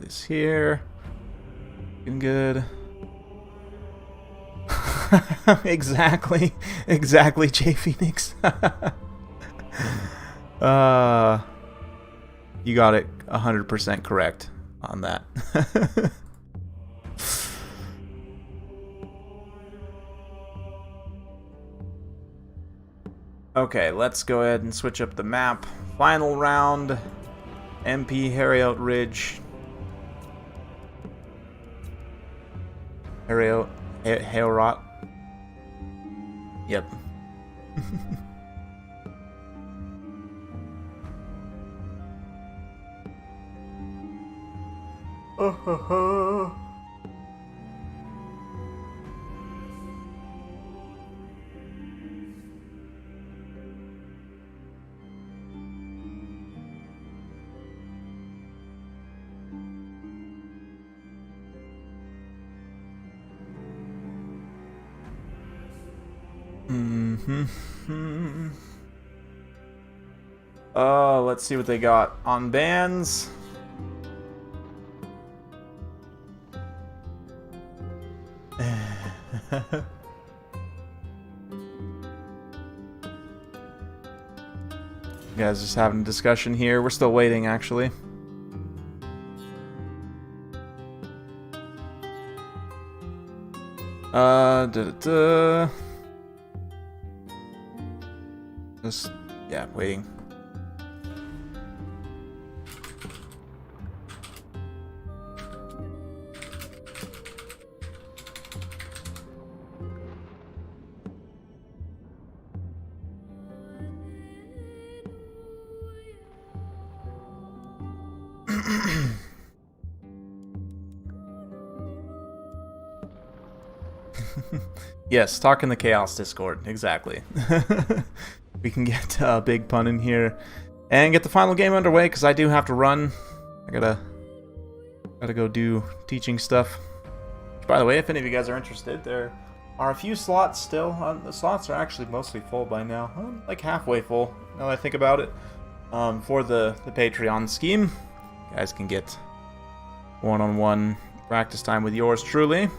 looking good. Exactly. Exactly, J Phoenix. You got it 100% correct on that. Okay, let's go ahead and switch up the map. Final round. MP Harryout Ridge. Harrot. Yep. Let's see what they got on bands. You guys just having a discussion here. We're still waiting, actually. Just, yeah, waiting. Yes, talk in the Chaos Discord, exactly. We can get a big pun in here and get the final game underway, because I do have to run. I gotta go do teaching stuff. By the way, if any of you guys are interested, there are a few slots still. The slots are actually mostly full by now. Like halfway full, now that I think about it. For the Patreon scheme, you guys can get one-on-one practice time with yours truly.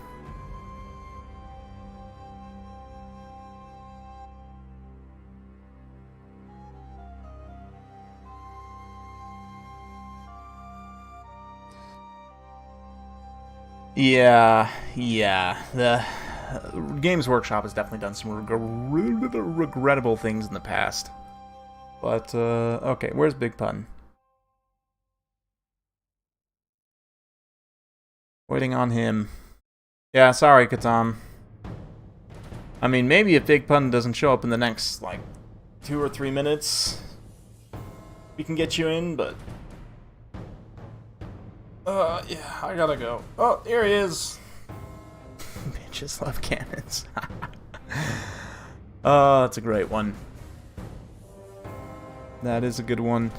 Yeah. The Games Workshop has definitely done some regrettable things in the past. But, okay, where's Big Pun? Waiting on him. Yeah, sorry, Katam. I mean, maybe if Big Pun doesn't show up in the next, like, 2 or 3 minutes, we can get you in, but... yeah, I gotta go. Oh, here he is! Bitches love cannons. Oh, that's a great one. That is a good one.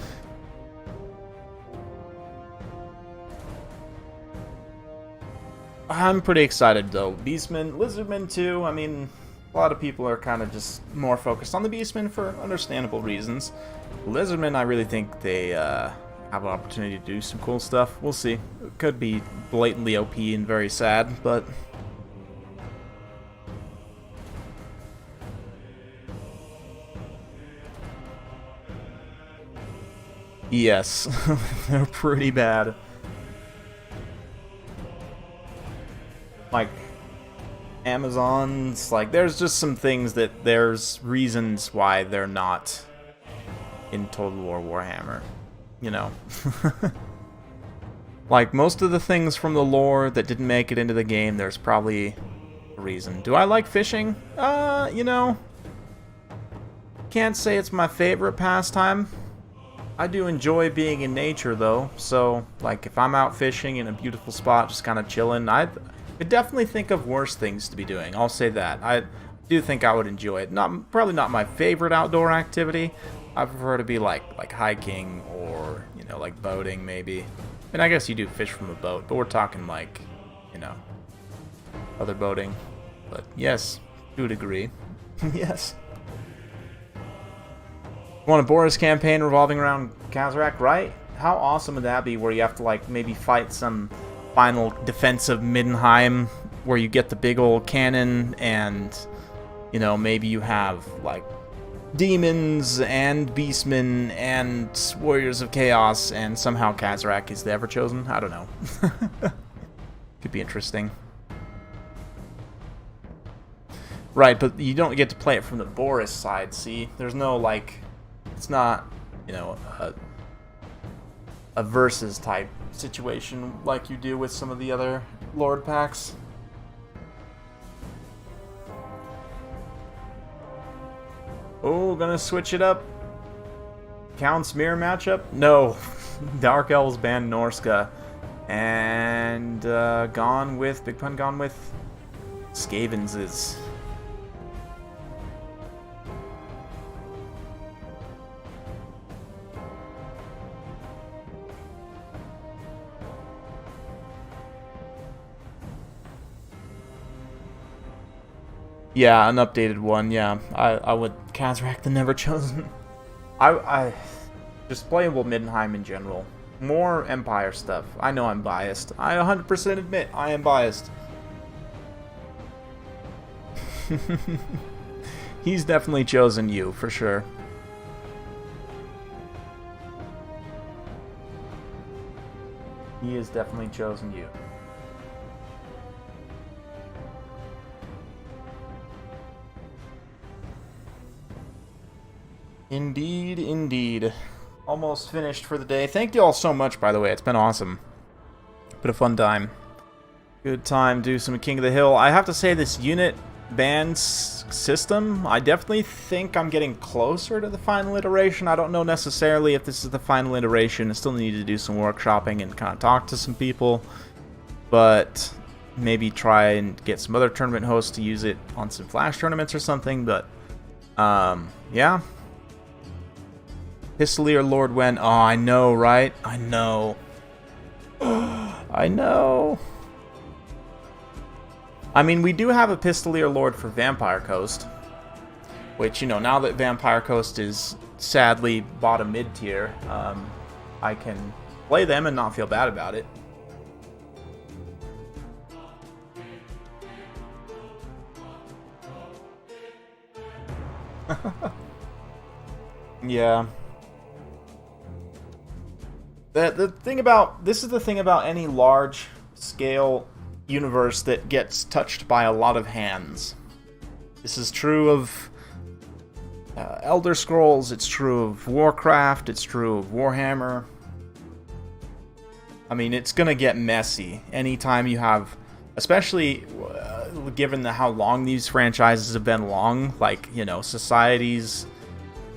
I'm pretty excited, though. Beastman, Lizardman too, I mean... A lot of people are kind of just more focused on the Beastman for understandable reasons. Lizardman, I really think they have an opportunity to do some cool stuff. We'll see. It could be blatantly OP and very sad, but... Yes, they're pretty bad. Like... Amazons, like, there's just some things that there's reasons why they're not in Total War Warhammer, you know. Like, most of the things from the lore that didn't make it into the game, there's probably a reason. Do I like fishing? You know, can't say it's my favorite pastime. I do enjoy being in nature, though, so, like, if I'm out fishing in a beautiful spot, just kind of chilling, I could definitely think of worse things to be doing. I'll say that. I do think I would enjoy it. Probably not my favorite outdoor activity. I prefer to be like hiking or, you know, like boating maybe. And I guess you do fish from a boat, but we're talking like, you know, other boating. But yes, to a degree. Yes. Want a Boris campaign revolving around Kazarak, right? How awesome would that be, where you have to like maybe fight some final defense of Middenheim where you get the big old cannon, and you know, maybe you have like demons and beastmen and warriors of chaos, and somehow Kazrak is the Ever-Chosen. I don't know. Could be interesting. Right, but you don't get to play it from the Boris side, see? There's no, like, it's not, you know, a versus type situation like you do with some of the other Lord packs. Oh, gonna switch it up. Count's mirror matchup? No. Dark Elves ban Norska. And gone with, Big Pun gone with Skaven's. Yeah, an updated one, yeah. I would Kazrak the Never-Chosen. I just playable Middenheim in general. More Empire stuff. I know I'm biased. I 100% admit I am biased. He's definitely chosen you, for sure. He has definitely chosen you. Indeed, indeed. Almost finished for the day. Thank you all so much, by the way. It's been awesome. Been a fun time. Good time. Do some King of the Hill. I have to say, this unit band system, I definitely think I'm getting closer to the final iteration. I don't know necessarily if this is the final iteration. I still need to do some workshopping and kind of talk to some people. But maybe try and get some other tournament hosts to use it on some Flash tournaments or something. But, yeah. Pistolier Lord Wen. Oh, I know, right? I know. I know. I mean, we do have a Pistolier Lord for Vampire Coast. Which, you know, now that Vampire Coast is sadly bottom mid-tier, I can play them and not feel bad about it. Yeah. The thing about, this is the thing about any large scale universe that gets touched by a lot of hands. This is true of Elder Scrolls, it's true of Warcraft, it's true of Warhammer. I mean, it's gonna get messy anytime you have, especially given how long these franchises have been long, like, you know, societies,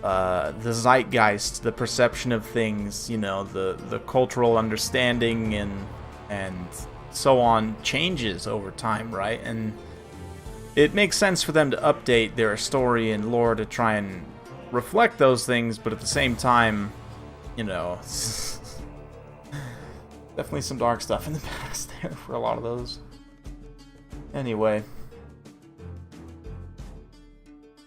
the zeitgeist, the perception of things, you know, the cultural understanding and so on changes over time, right? And it makes sense for them to update their story and lore to try and reflect those things, but at the same time, you know, definitely some dark stuff in the past there for a lot of those. Anyway.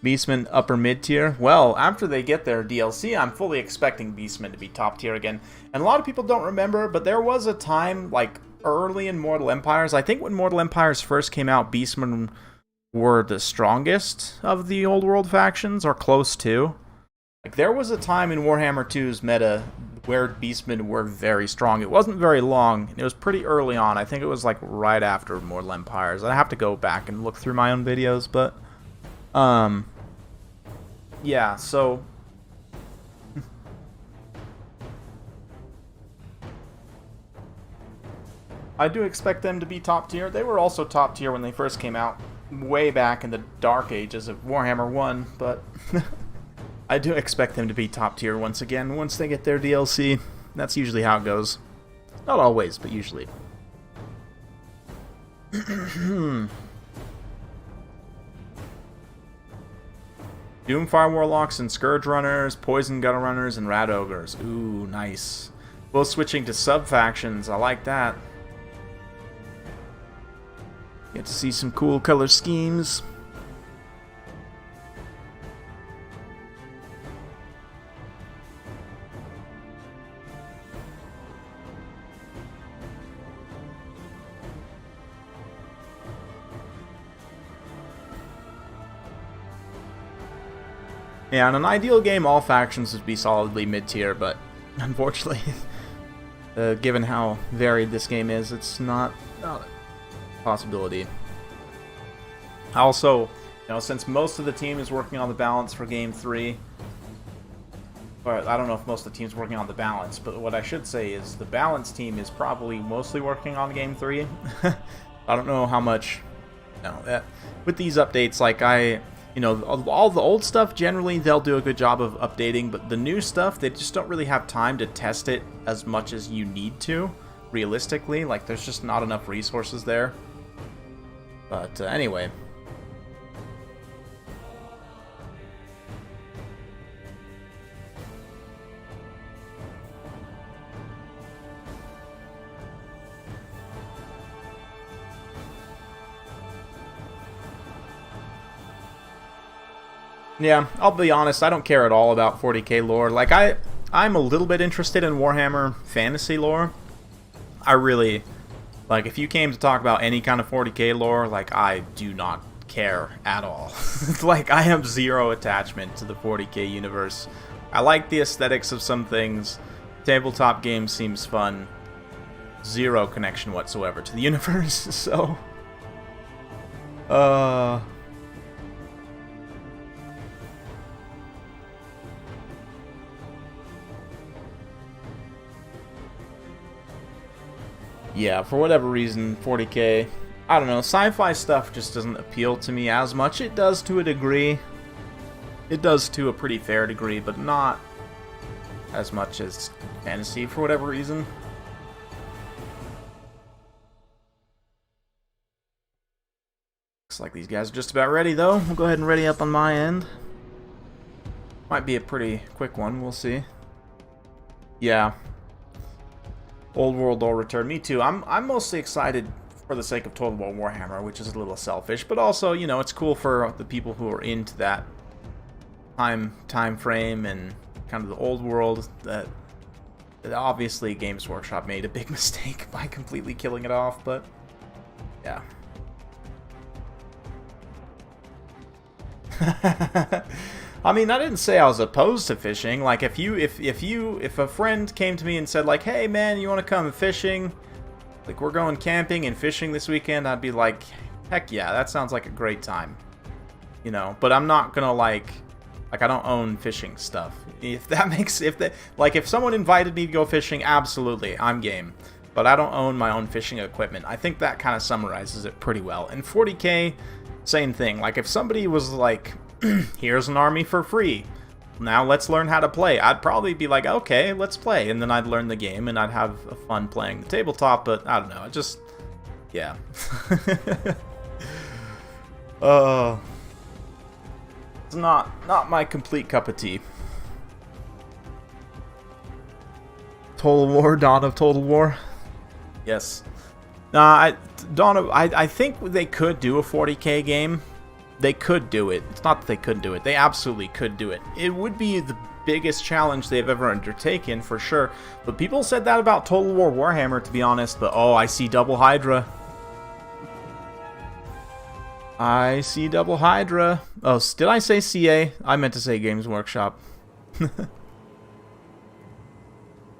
Beastman upper mid tier? Well, after they get their DLC, I'm fully expecting Beastman to be top tier again. And a lot of people don't remember, but there was a time, like, early in Mortal Empires. I think when Mortal Empires first came out, Beastmen were the strongest of the old world factions, or close to. Like, there was a time in Warhammer 2's meta where Beastmen were very strong. It wasn't very long. It was pretty early on. I think it was, like, right after Mortal Empires. I have to go back and look through my own videos, but yeah, so I do expect them to be top tier. They were also top tier when they first came out, way back in the dark ages of Warhammer 1, but I do expect them to be top tier once again once they get their DLC. That's usually how it goes. Not always, but usually. Doomfire Warlocks and Scourge Runners, Poison Gutter Runners, and Rat Ogres. Ooh, nice. Both switching to sub-factions. I like that. Get to see some cool color schemes. Yeah, in an ideal game, all factions would be solidly mid-tier, but unfortunately, given how varied this game is, it's not a possibility. Also, you know, since most of the team is working on the balance for Game 3, but I don't know if most of the team's working on the balance, but what I should say is the balance team is probably mostly working on Game 3. I don't know how much, you know, with these updates, like you know, all the old stuff, generally, they'll do a good job of updating, but the new stuff, they just don't really have time to test it as much as you need to, realistically. Like, there's just not enough resources there. But, anyway. Yeah, I'll be honest, I don't care at all about 40k lore. Like, I'm a little bit interested in Warhammer fantasy lore. I really, like, if you came to talk about any kind of 40k lore, like, I do not care at all. Like, I have zero attachment to the 40k universe. I like the aesthetics of some things. Tabletop game seems fun. Zero connection whatsoever to the universe, so... Yeah, for whatever reason, 40k, I don't know, sci-fi stuff just doesn't appeal to me as much. It does to a degree. It does to a pretty fair degree, but not as much as fantasy for whatever reason. Looks like these guys are just about ready, though. We'll go ahead and ready up on my end. Might be a pretty quick one, we'll see. Yeah. Old World Lore Return. Me too. I'm mostly excited for the sake of Total War Warhammer, which is a little selfish, but also, you know, it's cool for the people who are into that time frame and kind of the old world that obviously Games Workshop made a big mistake by completely killing it off, but yeah. I mean, I didn't say I was opposed to fishing. Like, if a friend came to me and said, like, hey man, you want to come fishing? Like, we're going camping and fishing this weekend, I'd be like, heck yeah, that sounds like a great time. You know, but I'm not gonna like I don't own fishing stuff. If someone invited me to go fishing, absolutely, I'm game. But I don't own my own fishing equipment. I think that kind of summarizes it pretty well. And 40k, same thing. Like, if somebody was like, here's an army for free, now let's learn how to play, I'd probably be like, okay, let's play, and then I'd learn the game and I'd have fun playing the tabletop. But I don't know, it just, yeah. It's not my complete cup of tea. Total War, Dawn of Total War. Yes. I think they could do a 40k game. They could do it. It's not that they couldn't do it. They absolutely could do it. It would be the biggest challenge they've ever undertaken, for sure. But people said that about Total War Warhammer, to be honest. But, oh, I see Double Hydra. I see Double Hydra. Oh, did I say CA? I meant to say Games Workshop.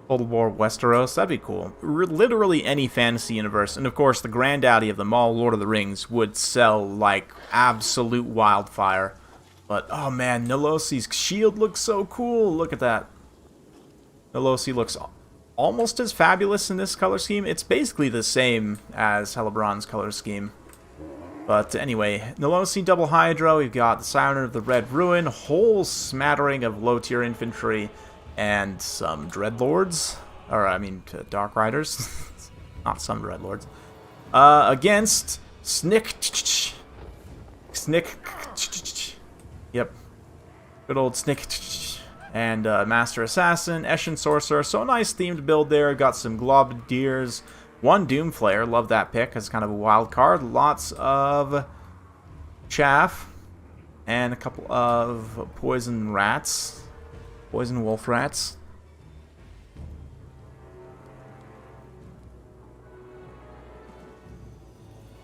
Total War Westeros, that'd be cool. Literally any fantasy universe, and of course the granddaddy of them all, Lord of the Rings, would sell like absolute wildfire. But, oh man, Nelosi's shield looks so cool. Look at that. Nelosi looks almost as fabulous in this color scheme. It's basically the same as Hellebron's color scheme. But anyway, Nelosi Double Hydra, we've got the Scion of the Red Ruin, a whole smattering of low-tier infantry, and some Dreadlords, or I mean Dark Riders, not some Dreadlords, against Snick, yep, good old Snick, and Master Assassin, Eshin Sorcerer. So nice themed build there. Got some Globadiers, one Doomflayer, love that pick as kind of a wild card. Lots of Chaff, and a couple of Poison Rats. Poison Wolf Rats.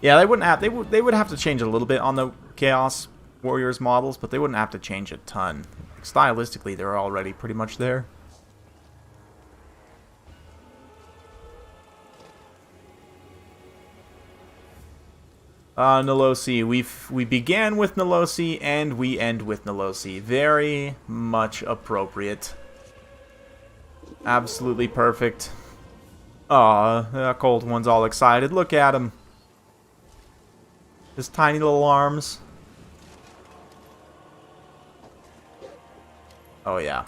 Yeah, they wouldn't have. They would have to change a little bit on the Chaos Warriors models, but they wouldn't have to change a ton. stylistically, they're already pretty much there. Nelosi. We began with Nelosi and we end with Nelosi. Very much appropriate. Absolutely perfect. Aw, that KotH one's all excited. Look at him. His tiny little arms. Oh yeah.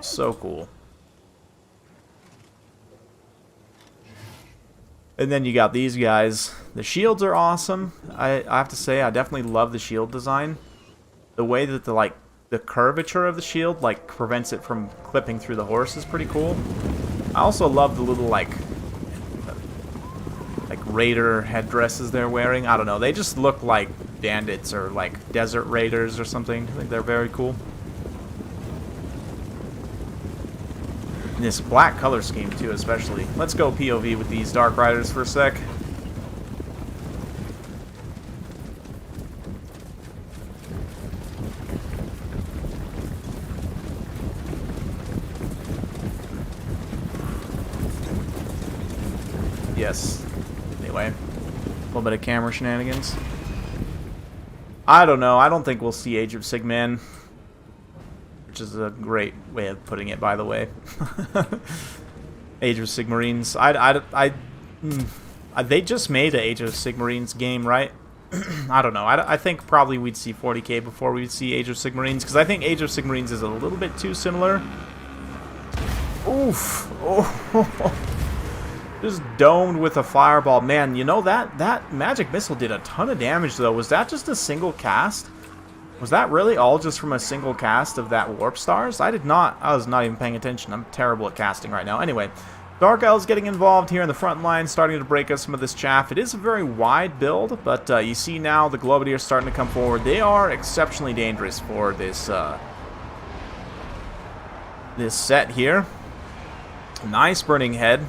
So cool. And then you got these guys. The shields are awesome. I have to say, I definitely love the shield design. The way that the curvature of the shield prevents it from clipping through the horse is pretty cool. I also love the little like raider headdresses they're wearing. I don't know. They just look like bandits or like desert raiders or something. I think they're very cool. This black color scheme too, especially. Let's go POV with these Dark Riders for a sec. Yes. Anyway, a little bit of camera shenanigans. I don't know. I don't think we'll see Age of Sigmar. Which is a great way of putting it, by the way. Age of Sigmarines. They just made an Age of Sigmarines game, right? I don't know. I think probably we'd see 40k before we'd see Age of Sigmarines, because I think Age of Sigmarines is a little bit too similar. Oof. Oh. Just domed with a fireball. Man, you know, that magic missile did a ton of damage, though. Was that just a single cast? Was that really all just from a single cast of that Warp Stars? I was not even paying attention. I'm terrible at casting right now. Anyway, Dark Elves getting involved here in the front line, starting to break up some of this chaff. It is a very wide build, but you see now the Globadiers starting to come forward. They are exceptionally dangerous for this this set here. Nice Burning Head.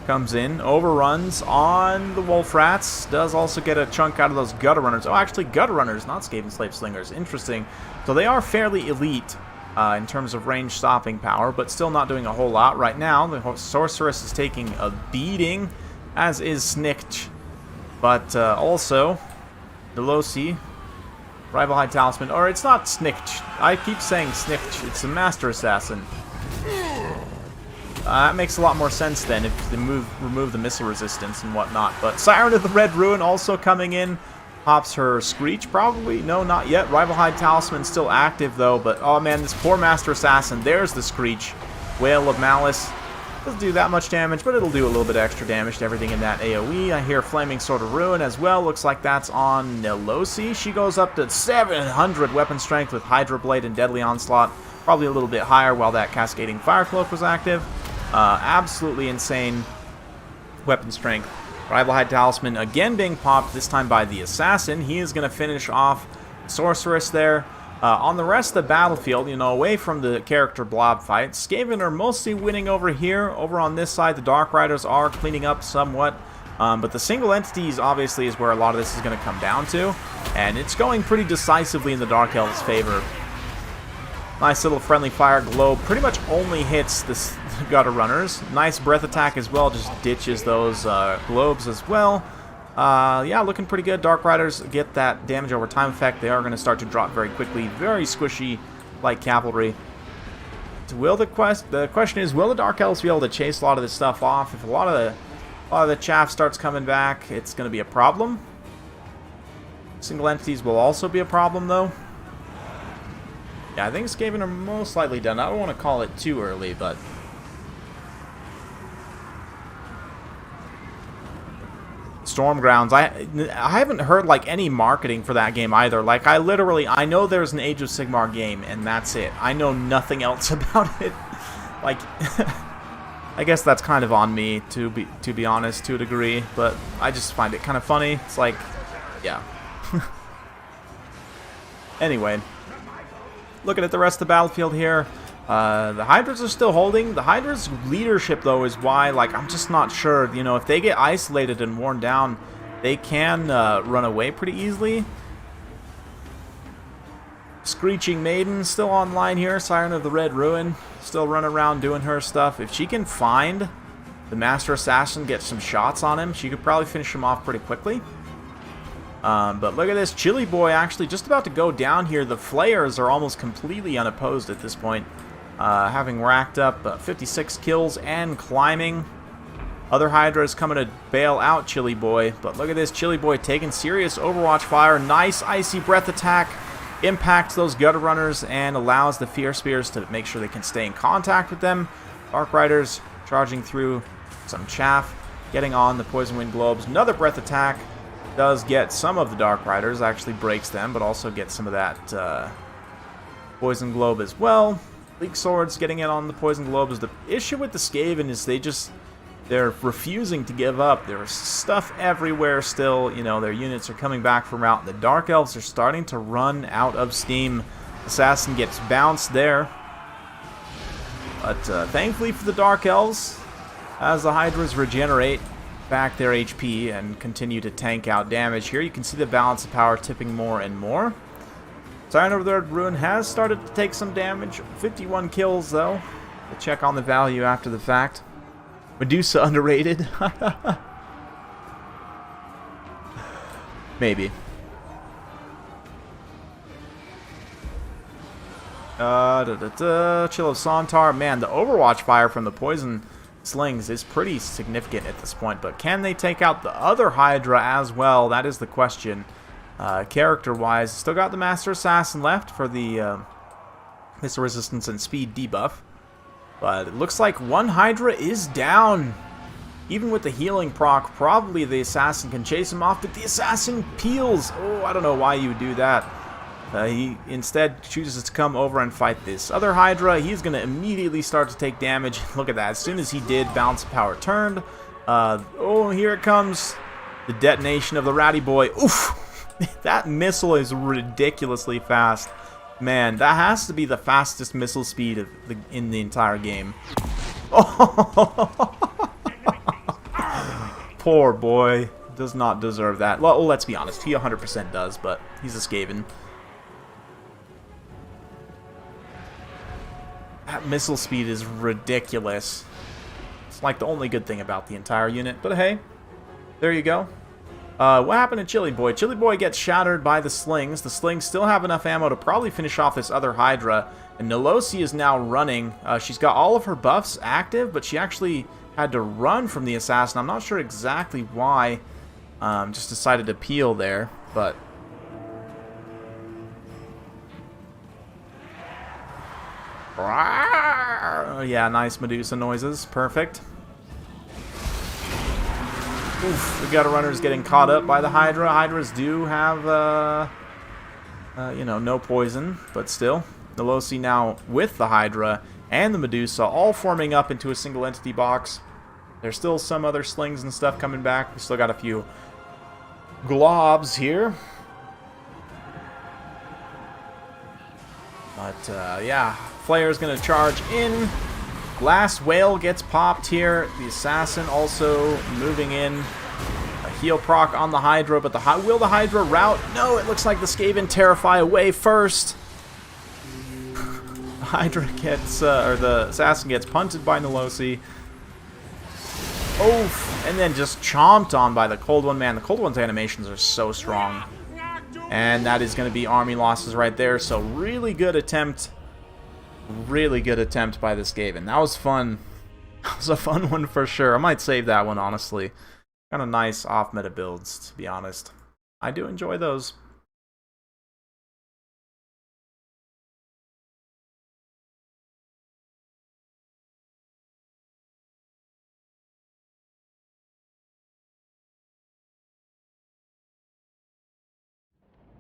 Comes in, overruns on the Wolf Rats, does also get a chunk out of those Gutter Runners. Oh, actually, Gutter Runners, not Skaven Slave Slingers. Interesting. So they are fairly elite in terms of range stopping power, but still not doing a whole lot right now. The Sorceress is taking a beating, as is Snicht. But also, Nelosi, Rival High Talisman, or it's not Snicht. I keep saying Snicht. It's a Master Assassin. That makes a lot more sense then if they remove the missile resistance and whatnot. But Siren of the Red Ruin also coming in. Pops her Screech, probably. No, not yet. Rival High Talisman still active, though. But, oh, man, this poor Master Assassin. There's the Screech. Whale of Malice. Doesn't do that much damage, but it'll do a little bit extra damage to everything in that AoE. I hear Flaming Sword of Ruin as well. Looks like that's on Nelosi. She goes up to 700 weapon strength with Hydra Blade and Deadly Onslaught. Probably a little bit higher while that Cascading Fire Cloak was active. Absolutely insane weapon strength. Rival High Talisman again being popped, this time by the Assassin. He is going to finish off Sorceress there. On the rest of the battlefield, you know, away from the character blob fight, Skaven are mostly winning over here. Over on this side, the Dark Riders are cleaning up somewhat. But the single entities, obviously, is where a lot of this is going to come down to. And it's going pretty decisively in the Dark Elves' favor. Nice little friendly fire globe. Pretty much only hits the Gutter Runners. Nice breath attack as well. Just ditches those globes as well. Yeah, looking pretty good. Dark Riders get that damage over time effect. They are going to start to drop very quickly. Very squishy, like cavalry. The question is, will the Dark Elves be able to chase a lot of this stuff off? If a lot of the chaff starts coming back, it's going to be a problem. Single entities will also be a problem, though. Yeah, I think Skaven are most likely done. I don't want to call it too early, but... Stormgrounds. I haven't heard, like, any marketing for that game either. Like, I know there's an Age of Sigmar game, and that's it. I know nothing else about it. Like, I guess that's kind of on me, to be honest, to a degree. But I just find it kind of funny. It's like, yeah. Anyway. Looking at the rest of the battlefield here, the Hydras are still holding. The Hydra's leadership, though, is why, like, I'm just not sure. You know, if they get isolated and worn down, they can run away pretty easily. Screeching Maiden still online here. Siren of the Red Ruin still running around doing her stuff. If she can find the Master Assassin, get some shots on him, she could probably finish him off pretty quickly. But look at this. Chili Boy actually just about to go down here. The Flayers are almost completely unopposed at this point. Having racked up 56 kills and climbing. Other Hydra is coming to bail out Chili Boy. But look at this. Chili Boy taking serious Overwatch fire. Nice Icy Breath attack. Impacts those Gutter Runners and allows the Fear Spears to make sure they can stay in contact with them. Dark Riders charging through some chaff. Getting on the Poison Wind Globes. Another Breath attack. Does get some of the Dark Riders. Actually breaks them. But also gets some of that Poison Globe as well. Leak Swords getting in on the Poison Globes. The issue with the Skaven is they're refusing to give up. There's stuff everywhere still. You know, their units are coming back from out. The Dark Elves are starting to run out of steam. Assassin gets bounced there. But thankfully for the Dark Elves, as the Hydras regenerate back their HP and continue to tank out damage here, you can see the balance of power tipping more and more. Siren of the Red Ruin has started to take some damage. 51 kills, though. We'll check on the value after the fact. Medusa underrated? Maybe. Chill of Sontar. Man, the Overwatch fire from the Poison Slings is pretty significant at this point. But can they take out the other Hydra as well? That is the question. Character-wise, still got the Master Assassin left for the missile resistance and speed debuff. But it looks like one Hydra is down. Even with the healing proc, probably the Assassin can chase him off, but the Assassin peels. Oh, I don't know why you would do that. He instead chooses to come over and fight this other Hydra. He's going to immediately start to take damage. Look at that. As soon as he did, balance of power turned. Oh, here it comes. The detonation of the Ratty Boy. Oof. That missile is ridiculously fast. Man, that has to be the fastest missile speed in the entire game. Oh. Poor boy. Does not deserve that. Well, let's be honest. He 100% does, but he's a Skaven. That missile speed is ridiculous. It's like the only good thing about the entire unit. But hey, there you go. What happened to Chili Boy? Chili Boy gets shattered by the Slings. The Slings still have enough ammo to probably finish off this other Hydra. And Nelosi is now running. She's got all of her buffs active, but she actually had to run from the Assassin. I'm not sure exactly why. Just decided to peel there, but... yeah, nice Medusa noises. Perfect. Oof, the Gutter Runners getting caught up by the Hydra. Hydras do have, you know, no poison, but still. Nelosi now with the Hydra and the Medusa all forming up into a single entity box. There's still some other Slings and stuff coming back. We still got a few globs here. But, yeah, Flayer's going to charge in. Glass Whale gets popped here. The Assassin also moving in. A heal proc on the Hydra, but will the Hydra rout? No, it looks like the Skaven Terrify away first. The Hydra gets, or the Assassin gets punted by Nelosi. Oof, and then just chomped on by the Cold One. Man, the Cold One's animations are so strong. And that is going to be army losses right there, so really good attempt. Really good attempt by this Skaven. That was fun. That was a fun one for sure. I might save that one, honestly. Kind of nice off-meta builds, to be honest. I do enjoy those.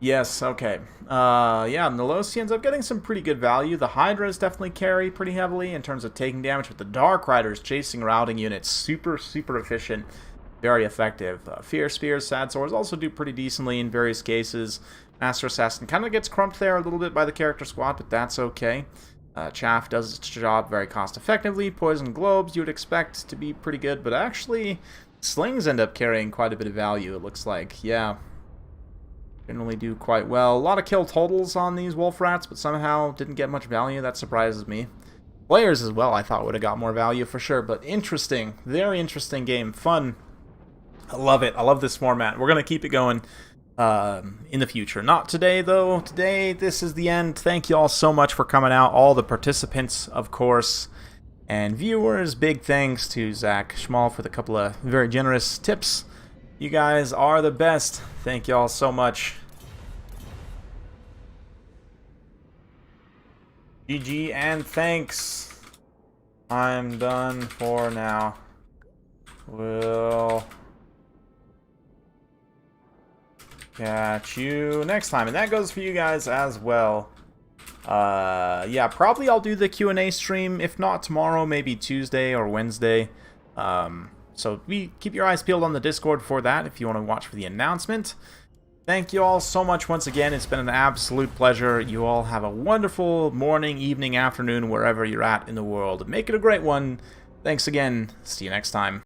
Yes, okay. Yeah, Nelosi ends up getting some pretty good value. The Hydras definitely carry pretty heavily in terms of taking damage, but the Dark Riders chasing routing units, super efficient, very effective. Fear Spears, Sad Swords also do pretty decently in various cases. Master Assassin kind of gets crumped there a little bit by the character squad, but that's okay. Chaff does its job very cost effectively. Poison Globes you would expect to be pretty good, but actually Slings end up carrying quite a bit of value, it looks like. Yeah. generally do quite well. A lot of kill totals on these wolf rats, but somehow didn't get much value. That surprises me. Players as well, I thought would have got more value for sure, but interesting. Very interesting game. Fun. I love it. I love this format. We're going to keep it going in the future. Not today, though. Today, this is the end. Thank you all so much for coming out. All the participants, of course, and viewers. Big thanks to Zach Schmal for the couple of very generous tips. You guys are the best. Thank you all so much. GG and thanks. I'm done for now. We'll catch you next time. And that goes for you guys as well. Yeah, probably I'll do the Q&A stream. If not tomorrow, maybe Tuesday or Wednesday. So keep your eyes peeled on the Discord for that if you want to watch for the announcement. Thank you all so much once again. It's been an absolute pleasure. You all have a wonderful morning, evening, afternoon, wherever you're at in the world. Make it a great one. Thanks again. See you next time.